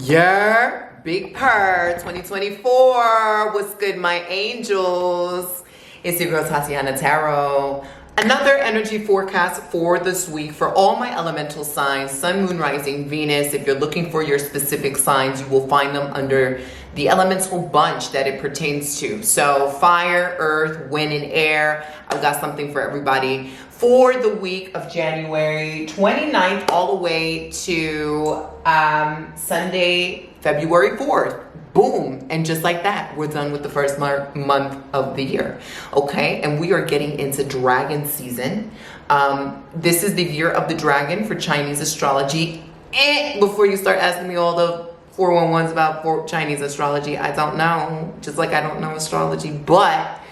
Your Big Purr 2024. What's good, my angels? It's your girl Tatianna Tarot. Another energy forecast for this week for all my elemental signs, Sun, Moon, Rising, Venus. If you're looking for your specific signs, you will find them under the elemental bunch that it pertains to. So fire, earth, wind, and air. I've got something for everybody for the week of January 29th all the way to Sunday, February 4th. Boom. And just like that, we're done with the first month of the year. Okay. And we are getting into dragon season. This is the year of the dragon for Chinese astrology. Before you start asking me all the 411s about Chinese astrology, I don't know. Just like I don't know astrology. But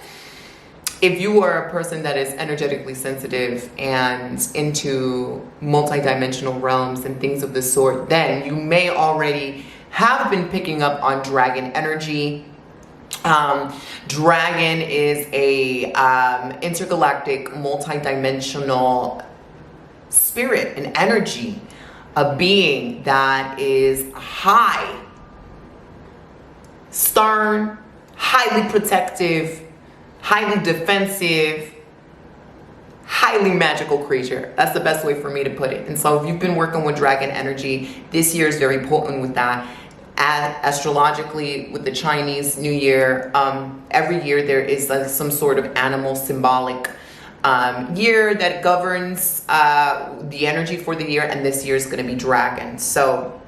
if you are a person that is energetically sensitive and into multidimensional realms and things of this sort, then you may already have been picking up on dragon energy. Dragon is a intergalactic, multidimensional spirit and energy, a being that is high, stern, highly protective, highly defensive, highly magical creature. That's the best way for me to put it. And so if you've been working with dragon energy, this year is very potent with that. Astrologically, with the Chinese New Year, every year there is like some sort of animal symbolic year that governs the energy for the year, and this year is going to be dragon. So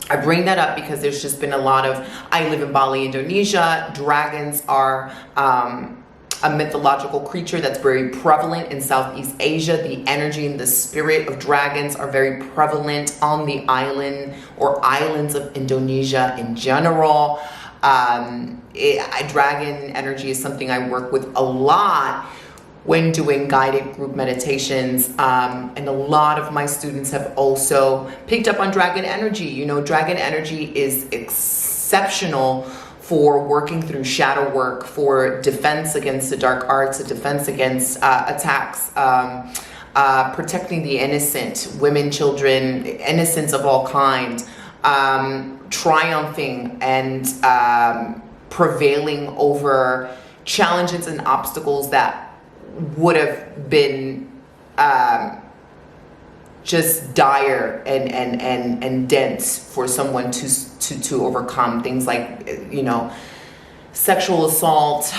I bring that up because there's just been a lot of, I live in Bali, Indonesia. Dragons are a mythological creature that's very prevalent in Southeast Asia. The energy and the spirit of dragons are very prevalent on the island or islands of Indonesia in general. Dragon energy is something I work with a lot when doing guided group meditations, and a lot of my students have also picked up on dragon energy. You know, dragon energy is exceptional for working through shadow work, for defense against the dark arts, a defense against attacks, protecting the innocent, women, children, innocence of all kinds, triumphing and prevailing over challenges and obstacles that would have been just dire and dense for someone to overcome. Things like, you know, sexual assault,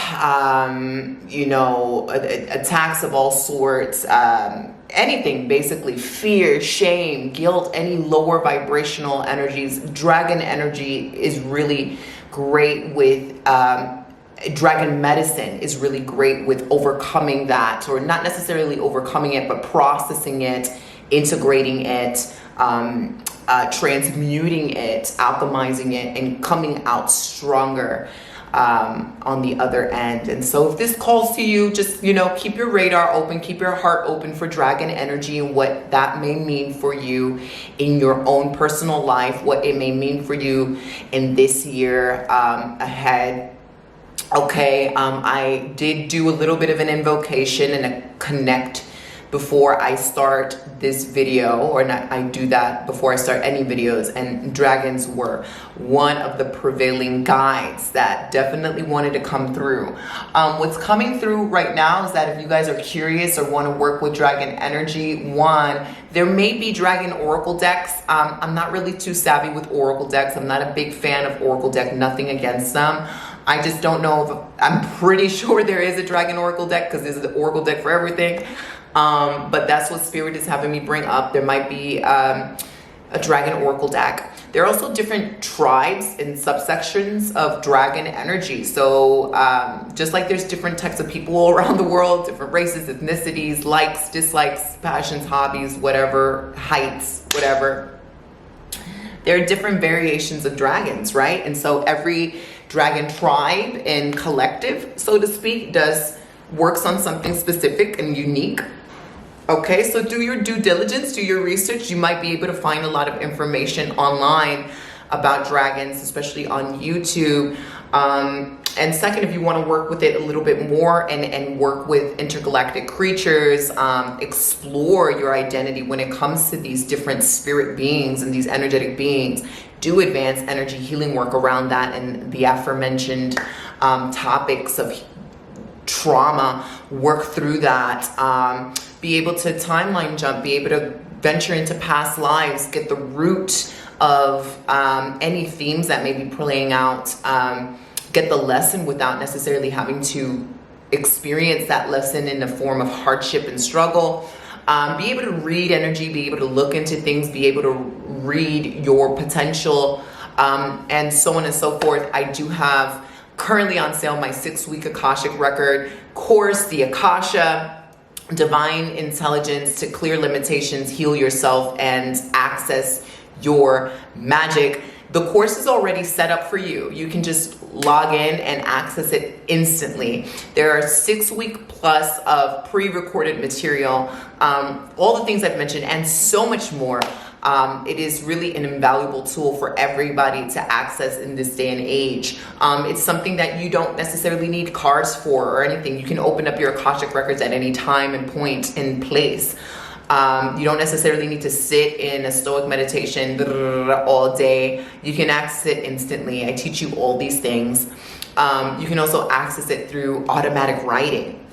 you know, attacks of all sorts, anything basically, fear, shame, guilt, any lower vibrational energies. Dragon energy is really great with dragon medicine is really great with overcoming that, or not necessarily overcoming it, but processing it, integrating it, transmuting it, alchemizing it, and coming out stronger on the other end. And so if this calls to you, just, you know, keep your radar open, keep your heart open for dragon energy and what that may mean for you in your own personal life, what it may mean for you in this year ahead. Okay, I did do a little bit of an invocation and a connect before I start this video, or not, I do that before I start any videos, and dragons were one of the prevailing guides that definitely wanted to come through. What's coming through right now is that if you guys are curious or want to work with dragon energy, one, there may be dragon oracle decks. I'm not really too savvy with oracle decks. I'm not a big fan of oracle deck, nothing against them. I just don't know if, I'm pretty sure there is a dragon oracle deck because there's an oracle deck for everything. But that's what Spirit is having me bring up. There might be a dragon oracle deck. There are also different tribes and subsections of dragon energy. So just like there's different types of people around the world, different races, ethnicities, likes, dislikes, passions, hobbies, whatever, heights, whatever. There are different variations of dragons, right? And so every dragon tribe and collective, so to speak, works on something specific and unique. Okay, so do your due diligence, do your research. You might be able to find a lot of information online about dragons, especially on YouTube. And second, if you want to work with it a little bit more and work with intergalactic creatures, explore your identity when it comes to these different spirit beings and these energetic beings, do advanced energy healing work around that and the aforementioned topics of trauma, work through that, be able to timeline jump, be able to venture into past lives, get the root of any themes that may be playing out, get the lesson without necessarily having to experience that lesson in the form of hardship and struggle. Be able to read energy, be able to look into things, be able to read your potential, and so on and so forth. I do have currently on sale my 6-week Akashic Record course, the Akasha, Divine Intelligence to Clear Limitations, Heal Yourself, and Access Your Magic. The course is already set up for you. You can just log in and access it instantly. There are 6-week plus of pre-recorded material, all the things I've mentioned, and so much more. It is really an invaluable tool for everybody to access in this day and age. It's something that you don't necessarily need cards for or anything. You can open up your Akashic Records at any time and point in place. You don't necessarily need to sit in a stoic meditation all day. You can access it instantly. I teach you all these things. You can also access it through automatic writing,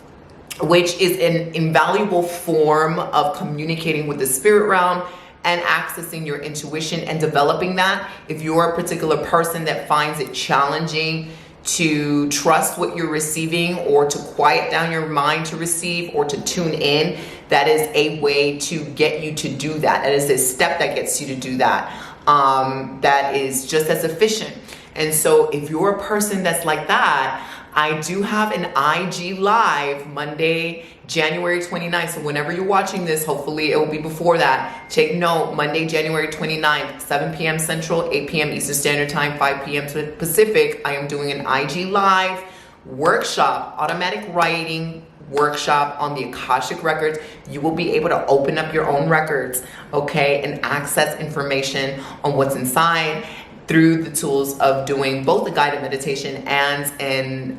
which is an invaluable form of communicating with the spirit realm and accessing your intuition and developing that. If you're a particular person that finds it challenging to trust what you're receiving, or to quiet down your mind to receive, or to tune in, that is a way to get you to do that. That is a step that gets you to do that. That is just as efficient. And so if you're a person that's like that, I do have an IG Live Monday, January 29th. So whenever you're watching this, hopefully it will be before that. Take note, Monday, January 29th, 7 p.m. Central, 8 p.m. Eastern Standard Time, 5 p.m. Pacific. I am doing an IG Live workshop, automatic writing workshop on the Akashic Records. You will be able to open up your own records, okay, and access information on what's inside through the tools of doing both a guided meditation and an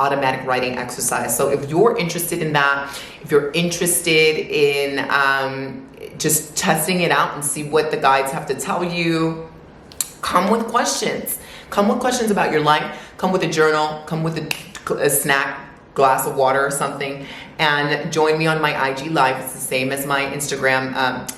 automatic writing exercise. So if you're interested in that, if you're interested in just testing it out and see what the guides have to tell you, come with questions. Come with questions about your life. Come with a journal. Come with a snack, glass of water or something, and join me on my IG Live. It's the same as my Instagram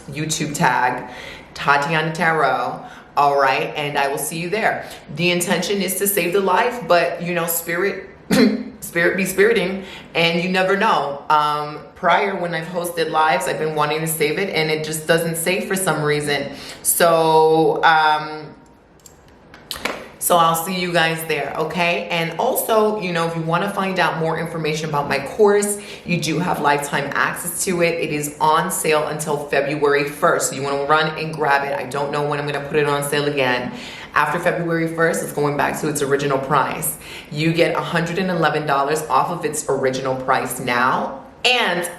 YouTube tag, Tatianna Tarot. All right, and I will see you there. The intention is to save the life, but you know, spirit be spiriting, and you never know. Prior, when I've hosted lives, I've been wanting to save it, and it just doesn't save for some reason. So I'll see you guys there, okay? And also, you know, if you want to find out more information about my course, you do have lifetime access to it. It is on sale until February 1st. So you want to run and grab it. I don't know when I'm going to put it on sale again. After February 1st, it's going back to its original price. You get $111 off of its original price now,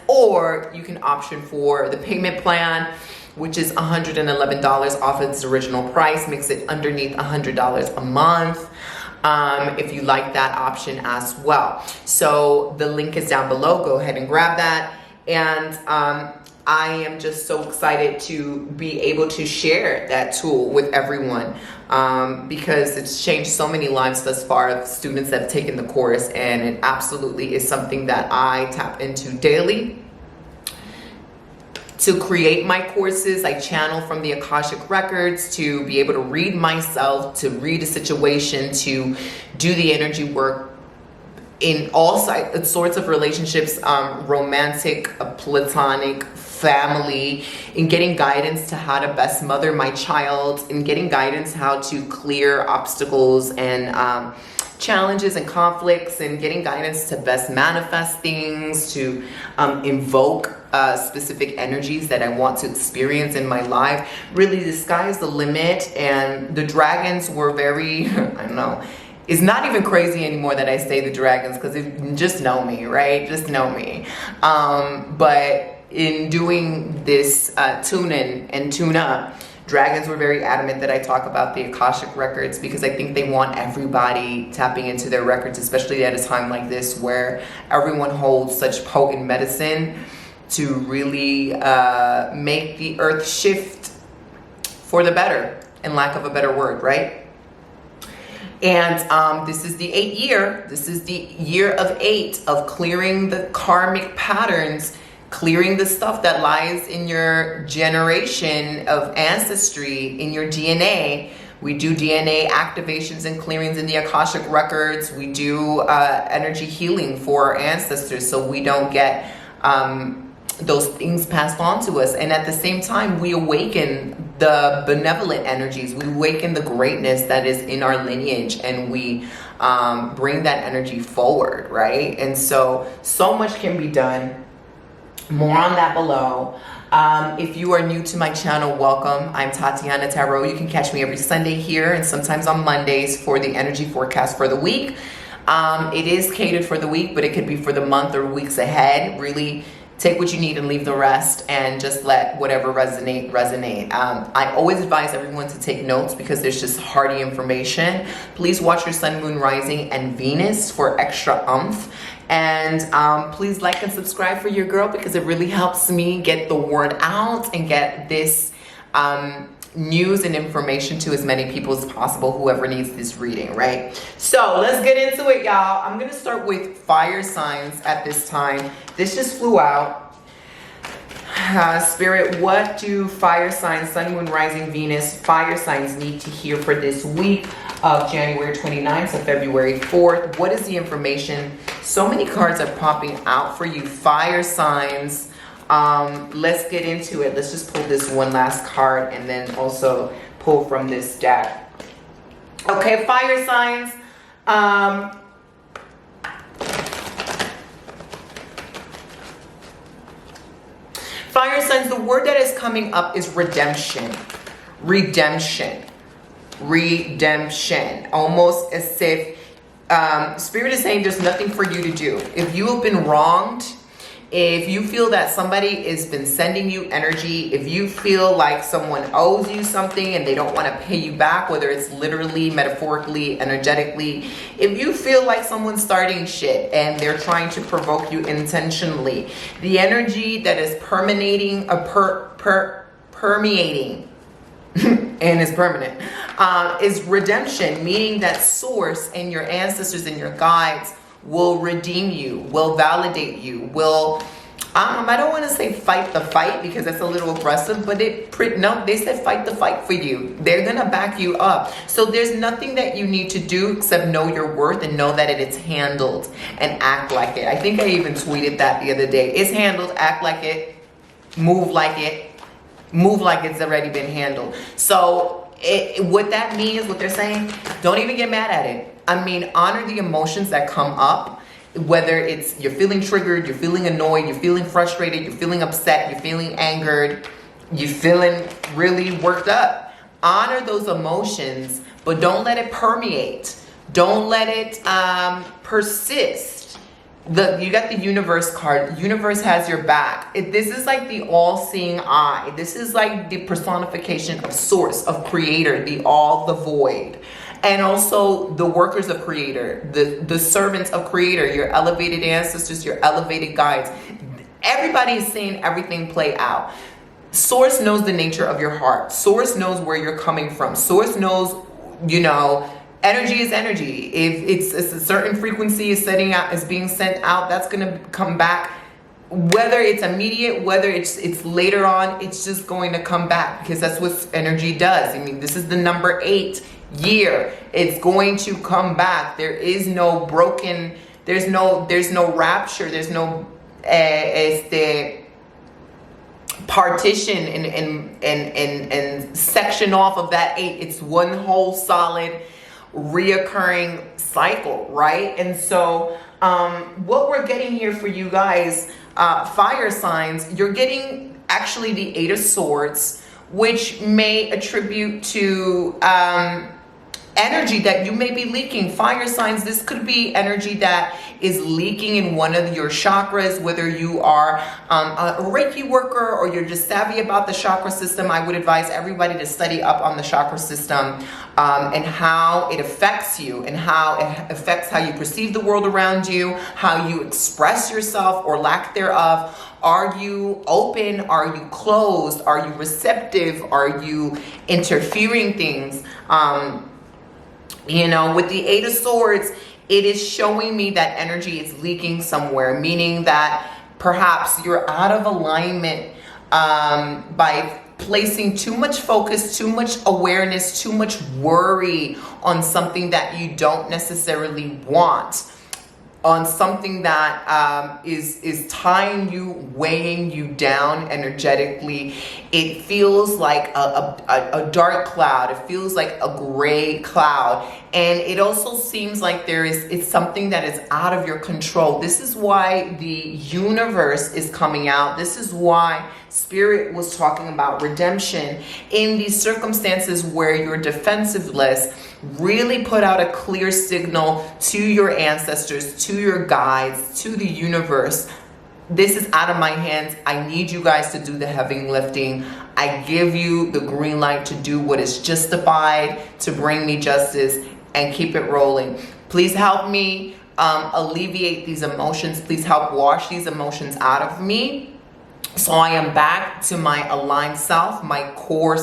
or you can option for the payment plan, which is $111 off its original price, makes it underneath $100 a month, if you like that option as well. So the link is down below. Go ahead and grab that. And I am just so excited to be able to share that tool with everyone, because it's changed so many lives thus far of students that have taken the course, and it absolutely is something that I tap into daily. To create my courses, I channel from the Akashic Records to be able to read myself, to read a situation, to do the energy work in all sorts of relationships, romantic, platonic, family, in getting guidance to how to best mother my child, in getting guidance how to clear obstacles and challenges and conflicts, and getting guidance to best manifest things, to invoke specific energies that I want to experience in my life. Really, the sky is the limit, and the dragons were very, I don't know, it's not even crazy anymore that I say the dragons, because they just know me, right? Just know me. But in doing this tune in and tune up, Dragons were very adamant that I talk about the Akashic records because I think they want everybody tapping into their records, especially at a time like this where everyone holds such potent medicine to really make the earth shift for the better, in lack of a better word, right? And this is the 8th year. This is the year of 8 of clearing the karmic patterns, clearing the stuff that lies in your generation of ancestry, in your DNA. We do DNA activations and clearings in the Akashic records. We do energy healing for our ancestors so we don't get those things passed on to us. And at the same time, we awaken the benevolent energies. We awaken the greatness that is in our lineage, and we bring that energy forward, right? And so much can be done. More on that below. If you are new to my channel, welcome. I'm Tatianna Tarot. You can catch me every Sunday here and sometimes on Mondays for the energy forecast for the week. It is catered for the week, but it could be for the month or weeks ahead. Really take what you need and leave the rest, and just let whatever resonate. I always advise everyone to take notes because there's just hearty information. Please watch your sun, moon, rising, and Venus for extra oomph. And please like and subscribe for your girl because it really helps me get the word out and get this news and information to as many people as possible, whoever needs this reading, right? So let's get into it, y'all. I'm gonna start with fire signs at this time. This just flew out. Spirit, what do fire signs, sun, moon, rising, Venus, fire signs need to hear for this week of January 29th to February 4th? What is the information? So many cards are popping out for you, fire signs. Let's get into it. Let's just pull this one last card and then also pull from this deck. Okay, fire signs. Fire signs, the word that is coming up is redemption. Redemption. Redemption. Almost as if Spirit is saying there's nothing for you to do. If you have been wronged, if you feel that somebody has been sending you energy, if you feel like someone owes you something and they don't want to pay you back, whether it's literally, metaphorically, energetically, if you feel like someone's starting shit and they're trying to provoke you intentionally, the energy that is permeating and is permanent is redemption, meaning that source and your ancestors and your guides will redeem you, will validate you, will, I don't want to say fight the fight because that's a little aggressive, but no, they said fight the fight for you. They're going to back you up. So there's nothing that you need to do except know your worth and know that it's handled and act like it. I think I even tweeted that the other day. It's handled, act like it, move like it's already been handled. So what that means, what they're saying, don't even get mad at it. I mean, honor the emotions that come up, whether it's you're feeling triggered, you're feeling annoyed, you're feeling frustrated, you're feeling upset, you're feeling angered, you're feeling really worked up. Honor those emotions, but don't let it permeate. Don't let it persist. You got the universe card. Universe has your back. This is like the all-seeing eye. This is like the personification of source, of creator, the all, the void. And also the workers of creator, the servants of creator, your elevated ancestors, your elevated guides. Everybody is seeing everything play out. Source knows the nature of your heart. Source knows where you're coming from. Source knows, energy is energy. If it's a certain frequency is being sent out, that's going to come back. Whether it's immediate, whether it's later on, it's just going to come back because that's what energy does. I mean, this is the number 8 year. It's going to come back. There is no broken, there's no rapture, there's no partition and section off of that 8. It's one whole solid reoccurring cycle, right? And so what we're getting here for you guys, fire signs, you're getting actually the 8 of Swords, which may attribute to energy that you may be leaking. Fire signs, this could be energy that is leaking in one of your chakras, whether you are a Reiki worker or you're just savvy about the chakra system. I would advise everybody to study up on the chakra system and how it affects you and how it affects how you perceive the world around you, how you express yourself or lack thereof. Are you open? Are you closed? Are you receptive? Are you interfering things? You know, with the Eight of Swords, it is showing me that energy is leaking somewhere, meaning that perhaps you're out of alignment by placing too much focus, too much awareness, too much worry on something that you don't necessarily want, on something that is tying you, weighing you down energetically. It feels like a dark cloud. It feels like a gray cloud. And it also seems like it's something that is out of your control. This is why the universe is coming out. This is why Spirit was talking about redemption in these circumstances where you're defensiveless. Really put out a clear signal to your ancestors, to your guides, to the universe. This is out of my hands. I need you guys to do the heavy lifting. I give you the green light to do what is justified, to bring me justice and keep it rolling. Please help me alleviate these emotions. Please help wash these emotions out of me. So I am back to my aligned self, my core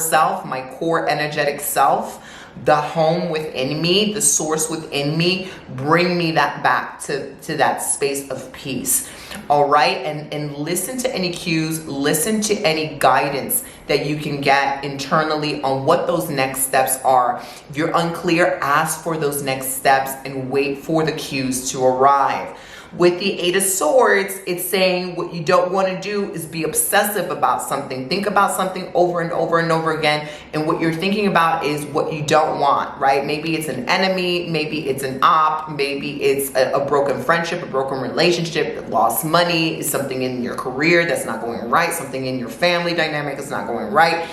energetic self, the home within me, the source within me. Bring me that back to that space of peace. All right. And listen to any cues, listen to any guidance that you can get internally on what those next steps are. If you're unclear, ask for those next steps and wait for the cues to arrive. With the Eight of Swords, it's saying what you don't want to do is be obsessive about something. Think about something over and over and over again. And what you're thinking about is what you don't want, right? Maybe it's an enemy. Maybe it's an op. Maybe it's a broken friendship, a broken relationship, lost money, something in your career that's not going right, something in your family dynamic is not going right.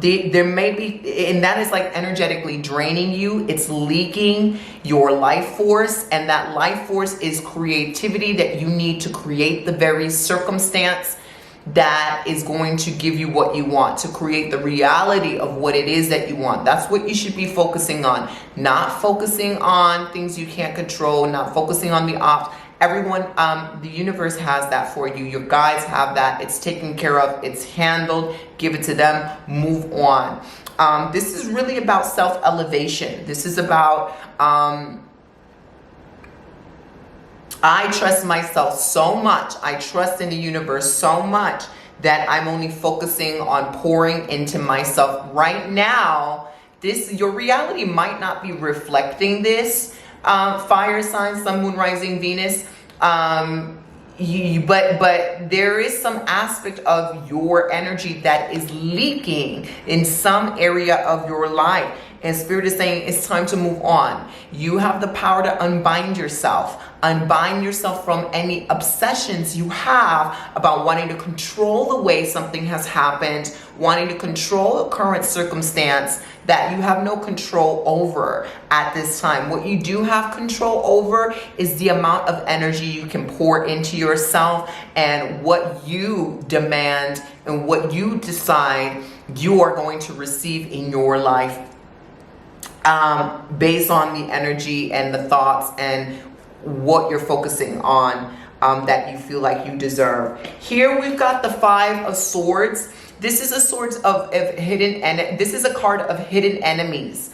There may be, and that is like energetically draining you. It's leaking your life force, and that life force is creativity that you need to create the very circumstance that is going to give you what you want, to create the reality of what it is that you want. That's what you should be focusing on, not focusing on things you can't control, not focusing on the ops. Everyone, the universe has that for you. Your guides have that. It's taken care of. It's handled. Give it to them. Move on. This is really about self-elevation. This is about, I trust myself so much. I trust in the universe so much that I'm only focusing on pouring into myself right now. Your reality might not be reflecting this. Fire sign, Sun, Moon, Rising, Venus. But there is some aspect of your energy that is leaking in some area of your life. And Spirit is saying it's time to move on. You have the power to unbind yourself. Unbind yourself from any obsessions you have about wanting to control the way something has happened, wanting to control a current circumstance that you have no control over at this time. What you do have control over is the amount of energy you can pour into yourself and what you demand and what you decide you are going to receive in your life. Based on the energy and the thoughts and what you're focusing on that you feel like you deserve. Here we've got the Five of Swords. This is a sword of hidden, and this is a card of hidden enemies.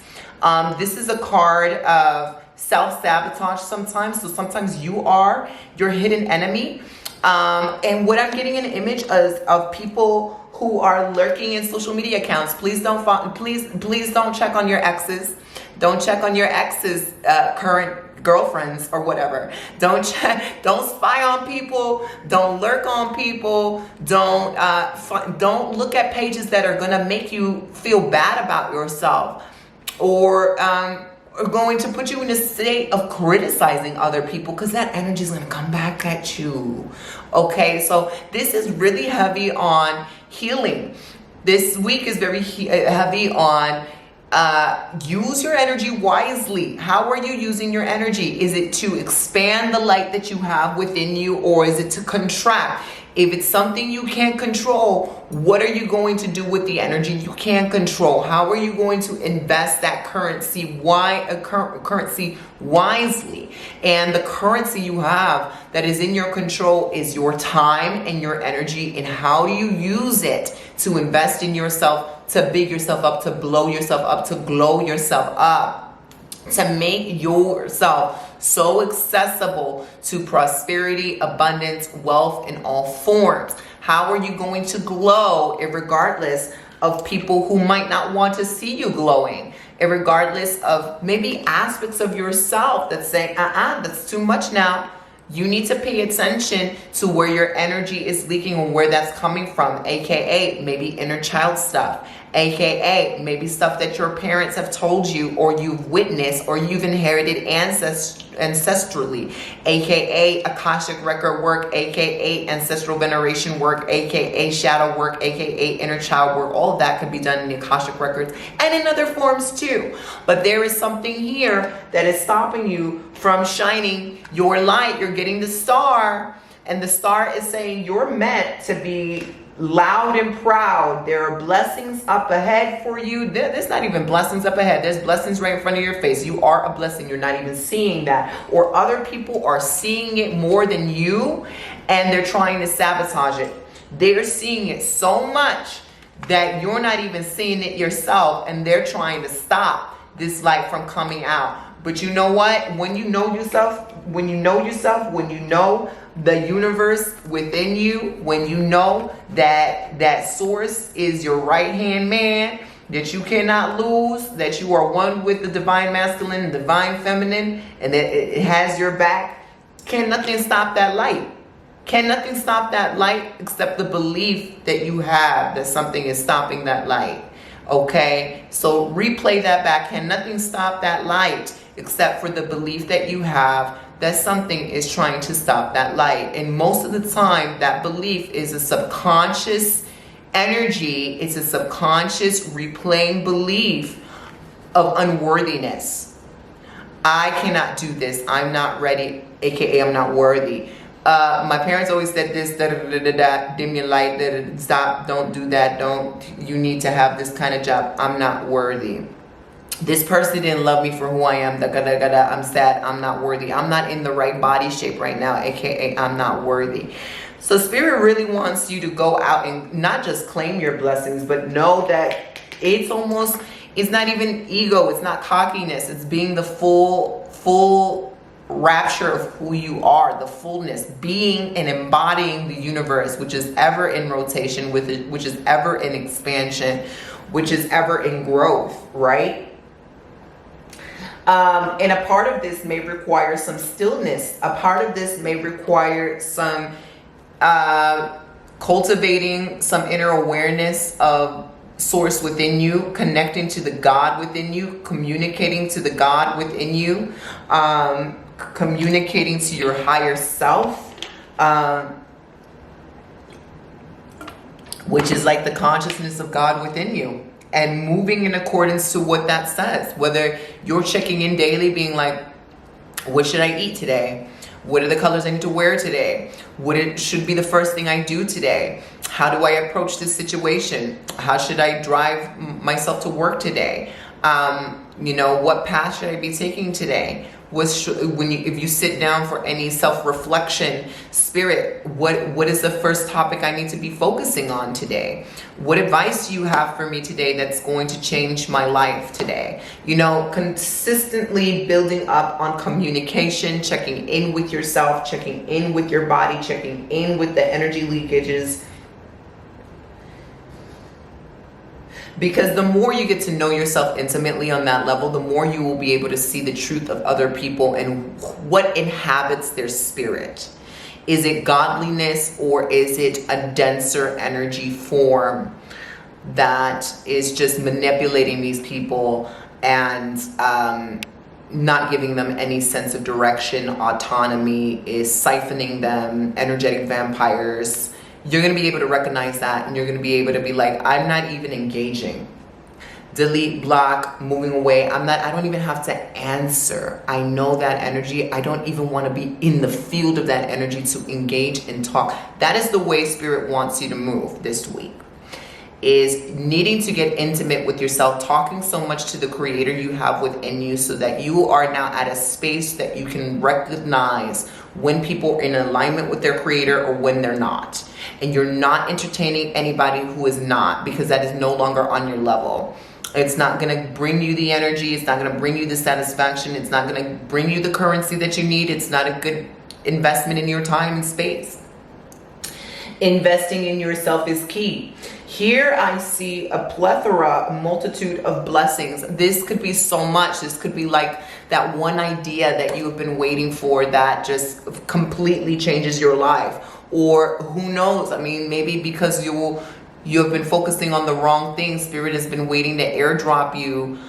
This is a card of self-sabotage sometimes. So sometimes you are your hidden enemy. And what I'm getting an image of people who are lurking in social media accounts. Please don't check on your exes. Don't check on your exes' current girlfriends or whatever. Don't spy on people. Don't lurk on people. Don't look at pages that are gonna make you feel bad about yourself, or are going to put you in a state of criticizing other people, because that energy is going to come back at you. Okay, so this is really heavy on healing. This week is very heavy on Use your energy wisely. How are you using your energy? Is it to expand the light that you have within you, or is it to contract? If it's something you can't control, what are you going to do with the energy you can't control? How are you going to invest that currency wisely? And the currency you have that is in your control is your time and your energy. And how do you use it to invest in yourself, to big yourself up, to blow yourself up, to glow yourself up, to make yourself so accessible to prosperity, abundance, wealth in all forms? How are you going to glow regardless of people who might not want to see you glowing? Regardless of maybe aspects of yourself that say, that's too much now. You need to pay attention to where your energy is leaking and where that's coming from, aka maybe inner child stuff, aka maybe stuff that your parents have told you, or you've witnessed, or you've inherited ancestrally, aka Akashic record work, aka ancestral veneration work, aka shadow work, aka inner child work. All of that could be done in the Akashic records and in other forms too. But there is something here that is stopping you from shining your light. You're getting the star, and the star is saying you're meant to be loud and proud. There are blessings up ahead for you. There's not even blessings up ahead. There's blessings right in front of your face. You are a blessing. You're not even seeing that. Or other people are seeing it more than you, and they're trying to sabotage it. They're seeing it so much that you're not even seeing it yourself, and they're trying to stop this light from coming out. But you know what? When you know yourself, when you know the universe within you, when you know that source is your right-hand man, that you cannot lose, that you are one with the divine masculine and divine feminine, and that it has your back, can nothing stop that light. Can nothing stop that light except the belief that you have that something is stopping that light. Okay? So replay that back. Can nothing stop that light except for the belief that you have that something is trying to stop that light? And most of the time, that belief is a subconscious energy. It's a subconscious replaying belief of unworthiness. I cannot do this. I'm not ready, aka I'm not worthy. My parents always said this, dim your light, stop, don't do that, you need to have this kind of job. I'm not worthy. This person didn't love me for who I am. I'm sad. I'm not worthy. I'm not in the right body shape right now, aka I'm not worthy. So Spirit really wants you to go out and not just claim your blessings, but know that it's not even ego. It's not cockiness. It's being the full rapture of who you are, the fullness, being and embodying the universe, which is ever in rotation, which is ever in expansion, which is ever in growth, right? And a part of this may require some stillness. A part of this may require some cultivating some inner awareness of source within you, connecting to the God within you, communicating to the God within you, communicating to your higher self, which is like the consciousness of God within you. And moving in accordance to what that says. Whether you're checking in daily, being like, what should I eat today? What are the colors I need to wear today? What should be the first thing I do today? How do I approach this situation? How should I drive myself to work today? What path should I be taking today? If you sit down for any self-reflection, Spirit, what is the first topic I need to be focusing on today? What advice do you have for me today that's going to change my life today? Consistently building up on communication, checking in with yourself, checking in with your body, checking in with the energy leakages. Because the more you get to know yourself intimately on that level, the more you will be able to see the truth of other people and what inhabits their spirit. Is it godliness, or is it a denser energy form that is just manipulating these people and not giving them any sense of direction, autonomy, is siphoning them, energetic vampires? You're going to be able to recognize that, and you're going to be able to be like, I'm not even engaging. delete, block, moving away. I don't even have to answer. I know that energy. I don't even want to be in the field of that energy to engage and talk. That is the way Spirit wants you to move this week, is needing to get intimate with yourself, talking so much to the creator you have within you, so that you are now at a space that you can recognize when people are in alignment with their creator or when they're not. And you're not entertaining anybody who is not, because that is no longer on your level. It's not going to bring you the energy. It's not going to bring you the satisfaction. It's not going to bring you the currency that you need. It's not a good investment in your time and space. Investing in yourself is key. Here I see a plethora, a multitude of blessings. This could be so much. This could be like that one idea that you have been waiting for that just completely changes your life. Or who knows? I mean, maybe because you have been focusing on the wrong thing, Spirit has been waiting to airdrop you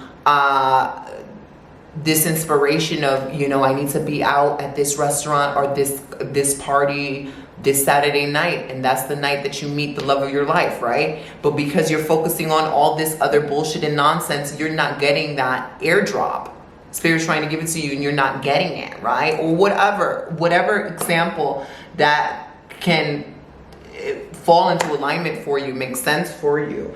this inspiration of, you know, I need to be out at this restaurant or this party this Saturday night, and that's the night that you meet the love of your life, right? But because you're focusing on all this other bullshit and nonsense, you're not getting that airdrop. Spirit's trying to give it to you and you're not getting it, right? Or whatever example that can fall into alignment for you, make sense for you.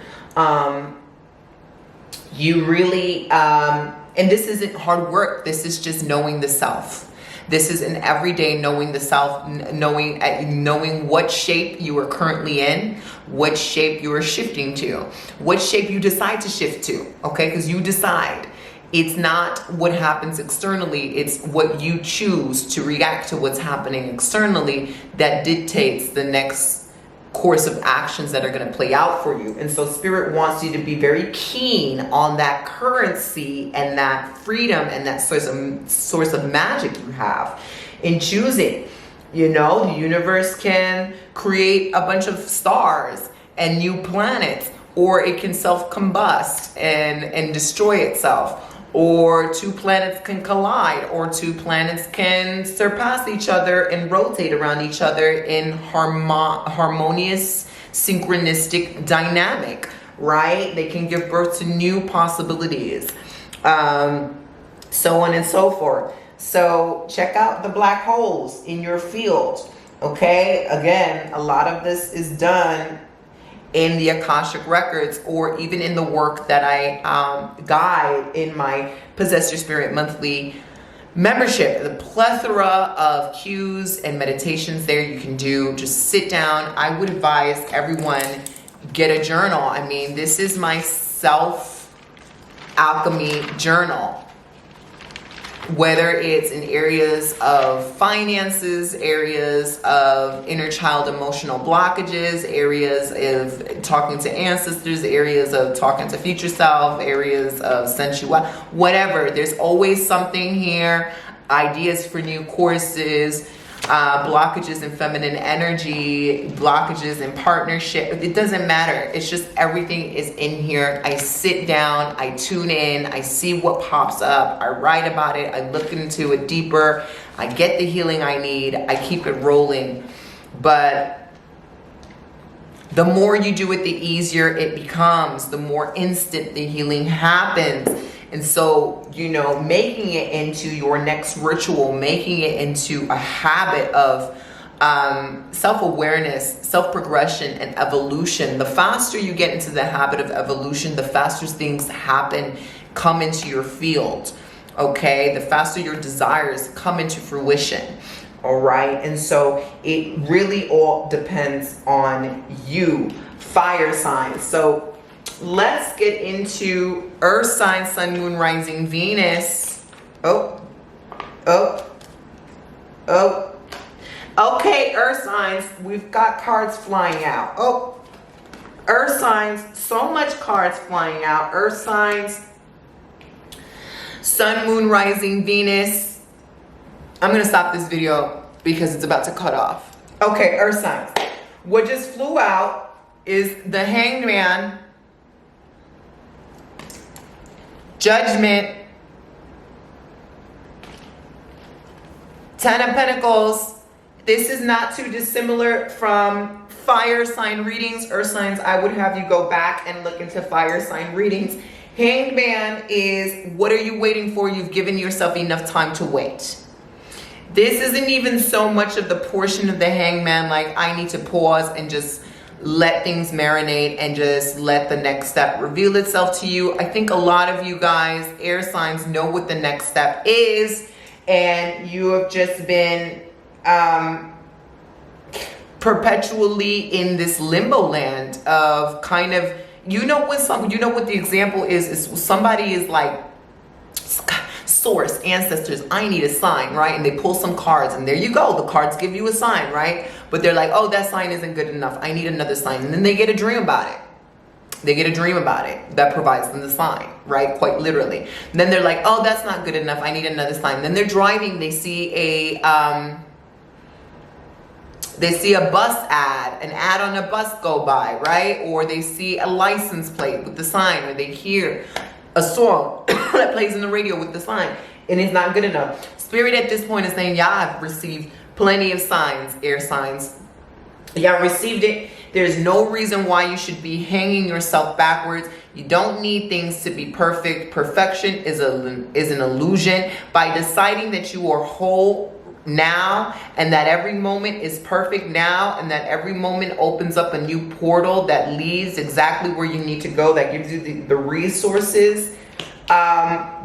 You really, and this isn't hard work. This is just knowing the self. This is an everyday knowing the self, knowing what shape you are currently in, what shape you are shifting to, what shape you decide to shift to, okay? Because you decide. It's not what happens externally, it's what you choose to react to what's happening externally that dictates the next course of actions that are going to play out for you. And so Spirit wants you to be very keen on that currency and that freedom and that source of magic you have in choosing. You know, the universe can create a bunch of stars and new planets, or it can self-combust and destroy itself. Or two planets can collide, or two planets can surpass each other and rotate around each other in harmonious, synchronistic dynamic, right? They can give birth to new possibilities, so on and so forth. So check out the black holes in your field, okay? Again, a lot of this is done in the Akashic Records, or even in the work that I guide in my Possess Your Spirit monthly membership. The plethora of cues and meditations there you can do. Just sit down. I would advise everyone get a journal. I mean, this is my self-alchemy journal. Whether it's in areas of finances, areas of inner child emotional blockages, areas of talking to ancestors, areas of talking to future self, areas of sensuality, whatever. There's always something here. Ideas for new courses, blockages in feminine energy, blockages in partnership. It doesn't matter. It's just everything is in here. I sit down, I tune in, I see what pops up, I write about it, I look into it deeper, I get the healing I need, I keep it rolling. But the more you do it, the easier it becomes, the more instant the healing happens. And so, you know, making it into your next ritual, making it into a habit of self-awareness, self-progression, and evolution. The faster you get into the habit of evolution, the faster things happen, come into your field, okay? The faster your desires come into fruition, all right? And so it really all depends on you, fire signs. So let's get into Earth sign, Sun, Moon, Rising, Venus. Okay, Earth signs, we've got cards flying out. Earth signs, so much cards flying out. Earth signs, Sun, Moon, Rising, Venus. I'm going to stop this video because it's about to cut off. Okay, Earth signs. What just flew out is the Hanged Man, Judgment, Ten of Pentacles. This is not too dissimilar from fire sign readings. Earth signs, I would have you go back and look into fire sign readings. Hanged Man is, what are you waiting for? You've given yourself enough time to wait. This isn't even so much of the portion of the Hangman, like I need to pause and just let things marinate and just let the next step reveal itself to you. I think a lot of you guys, air signs, know what the next step is, and you have just been perpetually in this limbo land of kind of, you know what the example is somebody is like, source, ancestors, I need a sign, right? And they pull some cards, and there you go, the cards give you a sign, right? But they're like, oh, that sign isn't good enough, I need another sign. And then they get a dream about it. They get a dream about it that provides them the sign, right? Quite literally. And then they're like, oh, that's not good enough, I need another sign. Then they're driving, they see a bus ad, an ad on a bus go by, right? Or they see a license plate with the sign, or they hear a song that plays in the radio with the sign, and it's not good enough. Spirit at this point is saying, y'all have received plenty of signs, air signs. Y'all received it. There's no reason why you should be hanging yourself backwards. You don't need things to be perfect. Perfection is an illusion. By deciding that you are whole now, and that every moment is perfect now, and that every moment opens up a new portal that leads exactly where you need to go, that gives you the resources,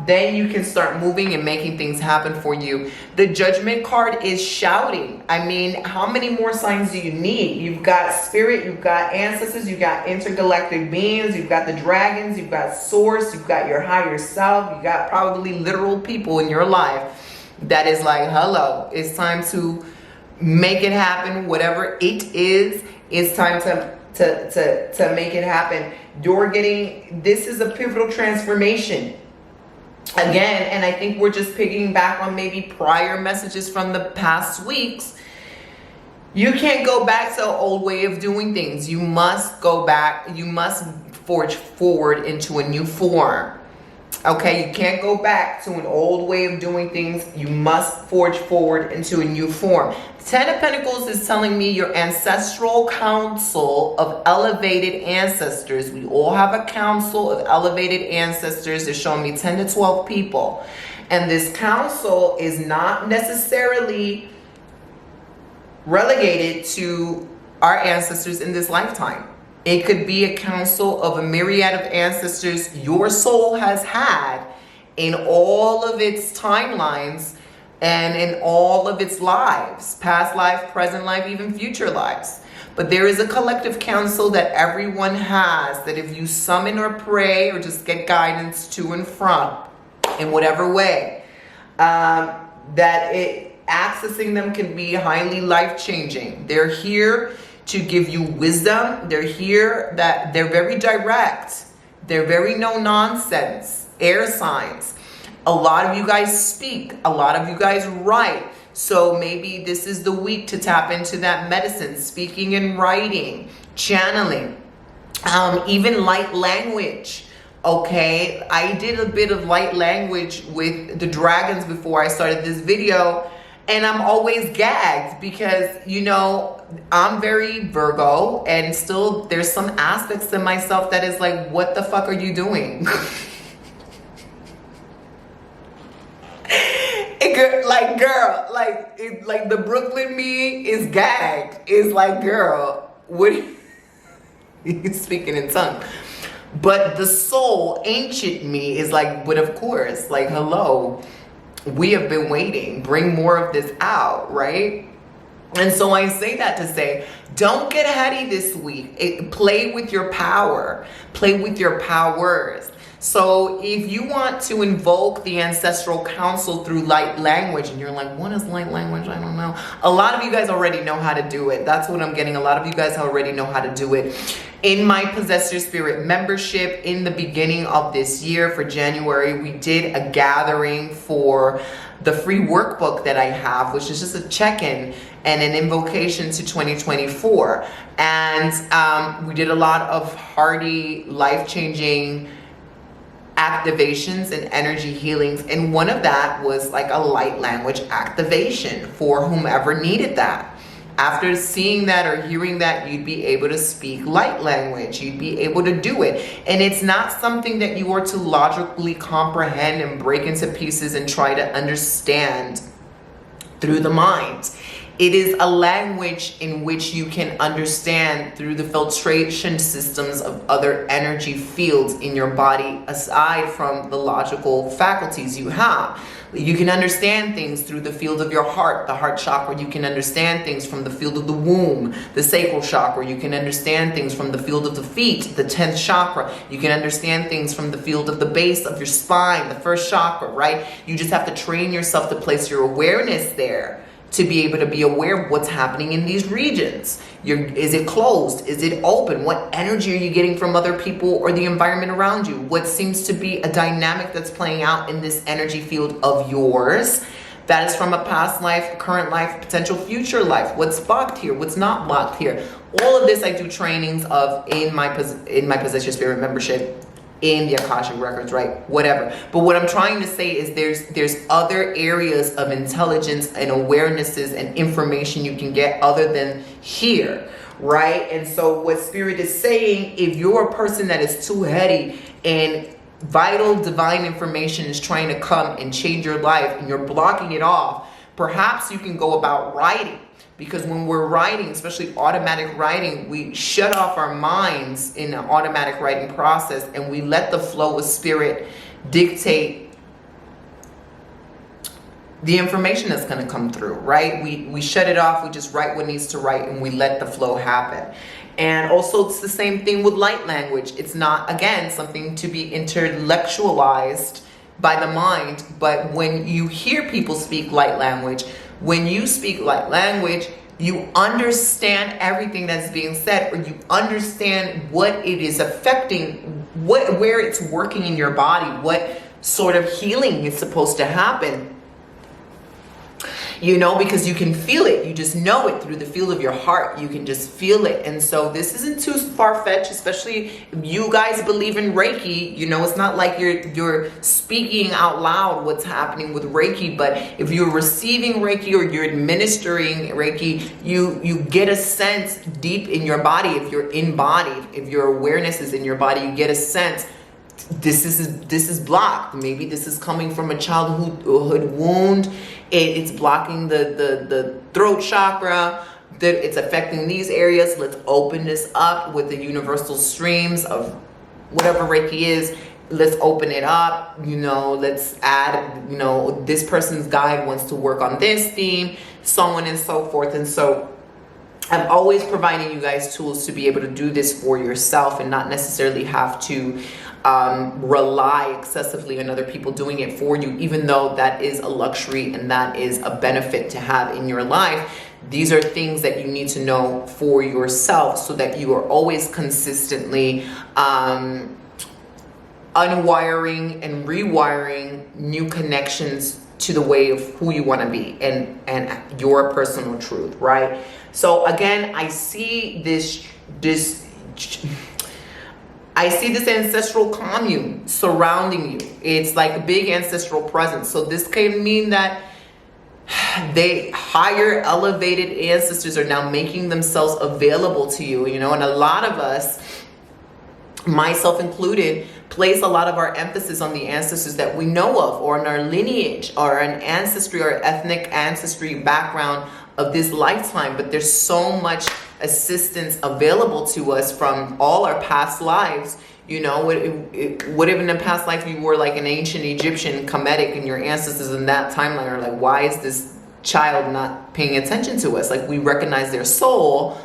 then you can start moving and making things happen for you. The Judgment card is shouting. I mean, how many more signs do you need? You've got spirit, you've got ancestors, you've got intergalactic beings, you've got the dragons, you've got source, you've got your higher self, you've got probably literal people in your life that is like, hello, it's time to make it happen. Whatever it is, it's time to make it happen. This is a pivotal transformation. Again, and I think we're just picking back on maybe prior messages from the past weeks. You can't go back to an old way of doing things. You must go back. You must forge forward into a new form. Okay, you can't go back to an old way of doing things. You must forge forward into a new form. Ten of Pentacles is telling me your ancestral council of elevated ancestors. We all have a council of elevated ancestors. They're showing me 10 to 12 people. And this council is not necessarily relegated to our ancestors in this lifetime. It could be a council of a myriad of ancestors your soul has had in all of its timelines and in all of its lives, past life, present life, even future lives. But there is a collective council that everyone has, that if you summon or pray or just get guidance to and from in whatever way, accessing them can be highly life-changing. They're here to give you wisdom. They're here, that they're very direct. They're very no-nonsense. Air signs. A lot of you guys speak. A lot of you guys write. So maybe this is the week to tap into that medicine. Speaking and writing. Channeling. Even light language. Okay? I did a bit of light language with the dragons before I started this video. And I'm always gagged because, you know, I'm very Virgo, and still there's some aspects to myself that is like, what the fuck are you doing? Like the Brooklyn me is gagged. It's like, girl, what are you speaking in tongue? But the soul, ancient me, is like, but of course, like, hello, we have been waiting. Bring more of this out, right? And so I say that to say, don't get heady this week. Play with your power. Play with your powers. So if you want to invoke the ancestral council through light language, and you're like, what is light language? I don't know. A lot of you guys already know how to do it. That's what I'm getting. A lot of you guys already know how to do it. In my Possess Your Spirit membership, in the beginning of this year for January, we did a gathering for the free workbook that I have, which is just a check-in and an invocation to 2024. And we did a lot of hearty, life-changing activations and energy healings, and one of that was like a light language activation for whomever needed that. after seeing that or hearing that, you'd be able to speak light language. You'd be able to do it. And it's not something that you are to logically comprehend and break into pieces and try to understand through the mind. It is a language in which you can understand through the filtration systems of other energy fields in your body, aside from the logical faculties you have. You can understand things through the field of your heart, the heart chakra. You can understand things from the field of the womb, the sacral chakra. You can understand things from the field of the feet, the 10th chakra. You can understand things from the field of the base of your spine, the first chakra, right? You just have to train yourself to place your awareness there, to be able to be aware of what's happening in these regions. Is it closed? Is it open? What energy are you getting from other people or the environment around you? What seems to be a dynamic that's playing out in this energy field of yours? That is from a past life, current life, potential future life. What's blocked here? What's not blocked here? All of this I do trainings of in my Possess Your Spirit membership, in the Akashic Records, right? Whatever. But what I'm trying to say is there's other areas of intelligence and awarenesses and information you can get other than here, right? And so what Spirit is saying, if you're a person that is too heady and vital divine information is trying to come and change your life and you're blocking it off, perhaps you can go about writing. Because when we're writing, especially automatic writing, we shut off our minds in an automatic writing process and we let the flow of Spirit dictate the information that's going to come through, right? We shut it off, we just write what needs to write, and we let the flow happen. And also it's the same thing with light language. It's not, again, something to be intellectualized by the mind, but when you hear people speak light language, when you speak light language, you understand everything that's being said, or you understand what it is affecting, where it's working in your body, what sort of healing is supposed to happen. You know, because you can feel it. You just know it through the field of your heart. You can just feel it. And so this isn't too far-fetched, especially if you guys believe in Reiki. You know, it's not like you're speaking out loud what's happening with Reiki, but if you're receiving Reiki or you're administering Reiki, you get a sense deep in your body. If you're embodied, if your awareness is in your body, you get a sense this is blocked. Maybe this is coming from a childhood wound. It's blocking the throat chakra. That it's affecting these areas. Let's open this up with the universal streams of whatever Reiki is. Let's open it up. You know, let's add, you know, this person's guide wants to work on this theme, so on and so forth. And so I'm always providing you guys tools to be able to do this for yourself and not necessarily have to rely excessively on other people doing it for you, even though that is a luxury and that is a benefit to have in your life. These are things that you need to know for yourself so that you are always consistently unwiring and rewiring new connections to the way of who you want to be and your personal truth, right? So again, I see this ancestral commune surrounding you. It's like a big ancestral presence. So this can mean that they higher elevated ancestors are now making themselves available to you, you know, and a lot of us, myself included, place a lot of our emphasis on the ancestors that we know of, or in our lineage, or an ancestry or ethnic ancestry background of this lifetime. But there's so much assistance available to us from all our past lives. You know, what if in a past life you were like an ancient Egyptian Kemetic and your ancestors in that timeline are like, why is this child not paying attention to us? Like, we recognize their soul.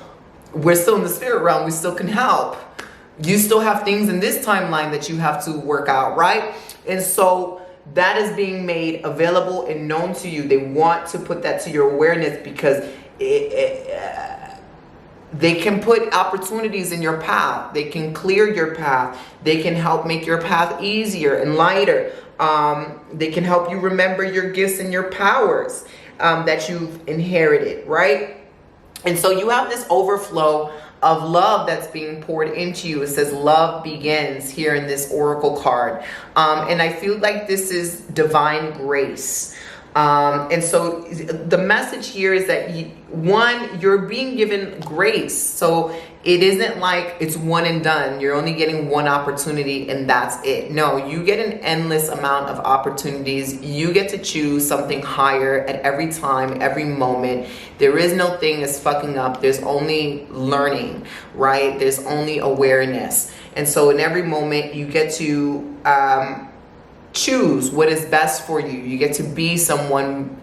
We're still in the spirit realm. We still can help. You still have things in this timeline that you have to work out, right? And so that is being made available and known to you. They want to put that to your awareness because they can put opportunities in your path. They can clear your path. They can help make your path easier and lighter. They can help you remember your gifts and your powers that you've inherited, right? And so you have this overflow of love that's being poured into you. It says love begins here in this oracle card. And I feel like this is divine grace. And so the message here is that you're being given grace. So it isn't like it's one and done. You're only getting one opportunity and that's it. No, you get an endless amount of opportunities. You get to choose something higher at every time, every moment. There is no thing as fucking up. There's only learning, right? There's only awareness. And so in every moment you get to choose what is best for you. You get to be someone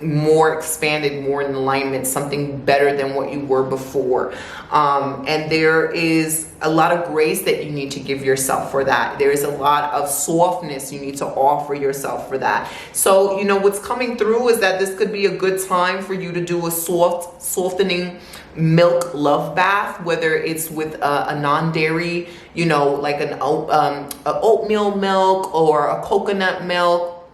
more expanded, more in alignment, something better than what you were before. And there is a lot of grace that you need to give yourself for that. There is a lot of softness you need to offer yourself for that. So, you know, what's coming through is that this could be a good time for you to do a softening milk love bath, whether it's with a non-dairy, you know, like an oatmeal milk or a coconut milk,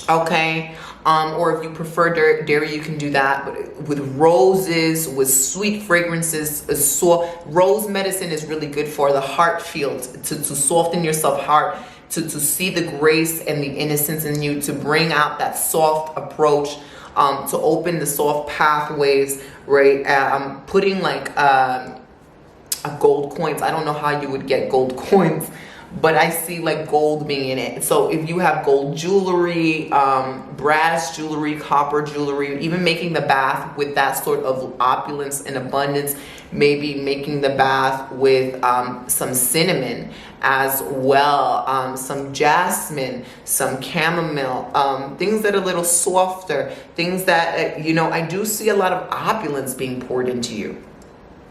okay? Or if you prefer dairy, you can do that. But with roses, with sweet fragrances, rose medicine is really good for the heart field, to soften yourself heart, to see the grace and the innocence in you, to bring out that soft approach, to open the soft pathways, right? I'm putting like a gold coins. I don't know how you would get gold coins, but I see like gold being in it. So if you have gold jewelry, brass jewelry, copper jewelry, even making the bath with that sort of opulence and abundance, maybe making the bath with some cinnamon as well, some jasmine, some chamomile, things that are a little softer, things that, you know, I do see a lot of opulence being poured into you.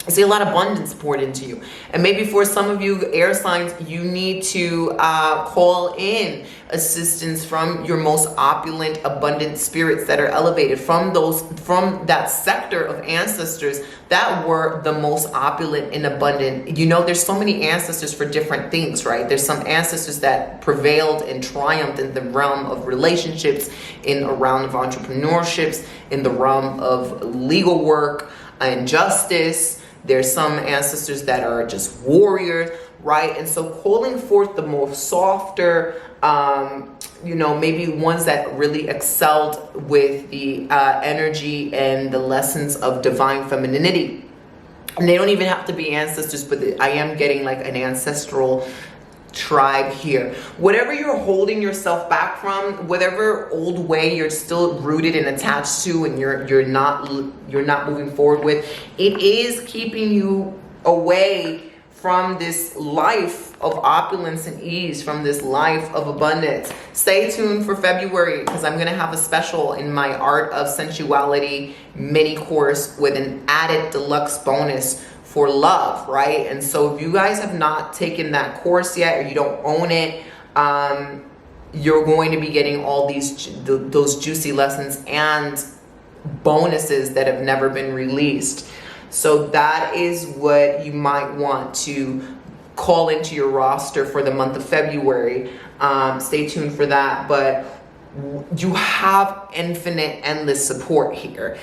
I see a lot of abundance poured into you. And maybe for some of you air signs, you need to call in assistance from your most opulent, abundant spirits that are elevated, from that sector of ancestors that were the most opulent and abundant. You know, there's so many ancestors for different things, right? There's some ancestors that prevailed and triumphed in the realm of relationships, in a realm of entrepreneurships, in the realm of legal work and justice. There's some ancestors that are just warriors, right? And so calling forth the more softer, you know, maybe ones that really excelled with the energy and the lessons of divine femininity. And they don't even have to be ancestors, but I am getting like an ancestral tribe here. Whatever you're holding yourself back from, whatever old way you're still rooted and attached to, and you're not moving forward with, it is keeping you away from this life of opulence and ease, from this life of abundance. Stay tuned for February, because I'm going to have a special in my Art of Sensuality mini course with an added deluxe bonus for love, right? And so if you guys have not taken that course yet, or you don't own it, you're going to be getting all those juicy lessons and bonuses that have never been released. So that is what you might want to call into your roster for the month of February. Stay tuned for that. But you have infinite, endless support here.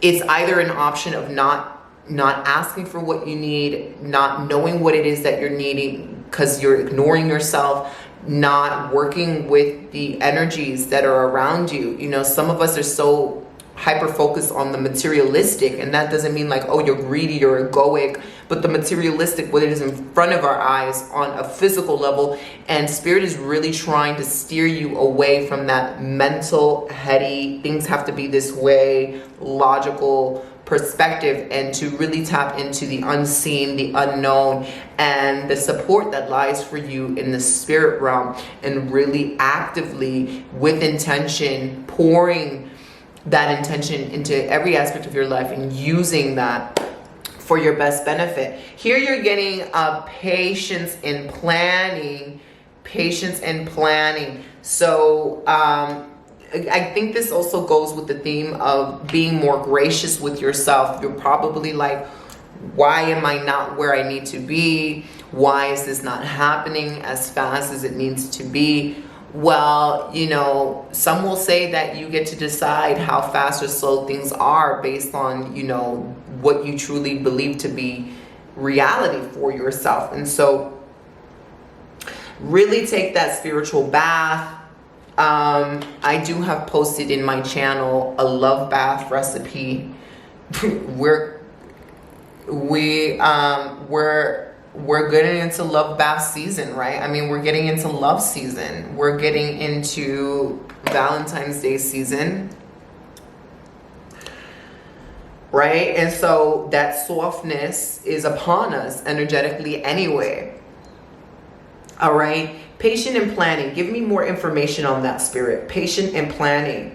It's either an option of not asking for what you need, not knowing what it is that you're needing because you're ignoring yourself, not working with the energies that are around you. You know, some of us are so hyper focused on the materialistic, and that doesn't mean like, oh, you're greedy, you're egoic, but the materialistic, what it is in front of our eyes on a physical level. And spirit is really trying to steer you away from that mental, heady, things have to be this way, logical perspective, and to really tap into the unseen, the unknown, and the support that lies for you in the spirit realm, and really actively, with intention, pouring that intention into every aspect of your life and using that for your best benefit. Here you're getting patience in planning. So I think this also goes with the theme of being more gracious with yourself. You're probably like, why am I not where I need to be? Why is this not happening as fast as it needs to be? Well, you know, some will say that you get to decide how fast or slow things are based on, you know, what you truly believe to be reality for yourself. And so really take that spiritual bath. I do have posted in my channel a love bath recipe. we're getting into love bath season, right? I mean, we're getting into love season. We're getting into Valentine's Day season, right? And so that softness is upon us energetically anyway. All right. Patient and planning. Give me more information on that, Spirit. Patient and planning.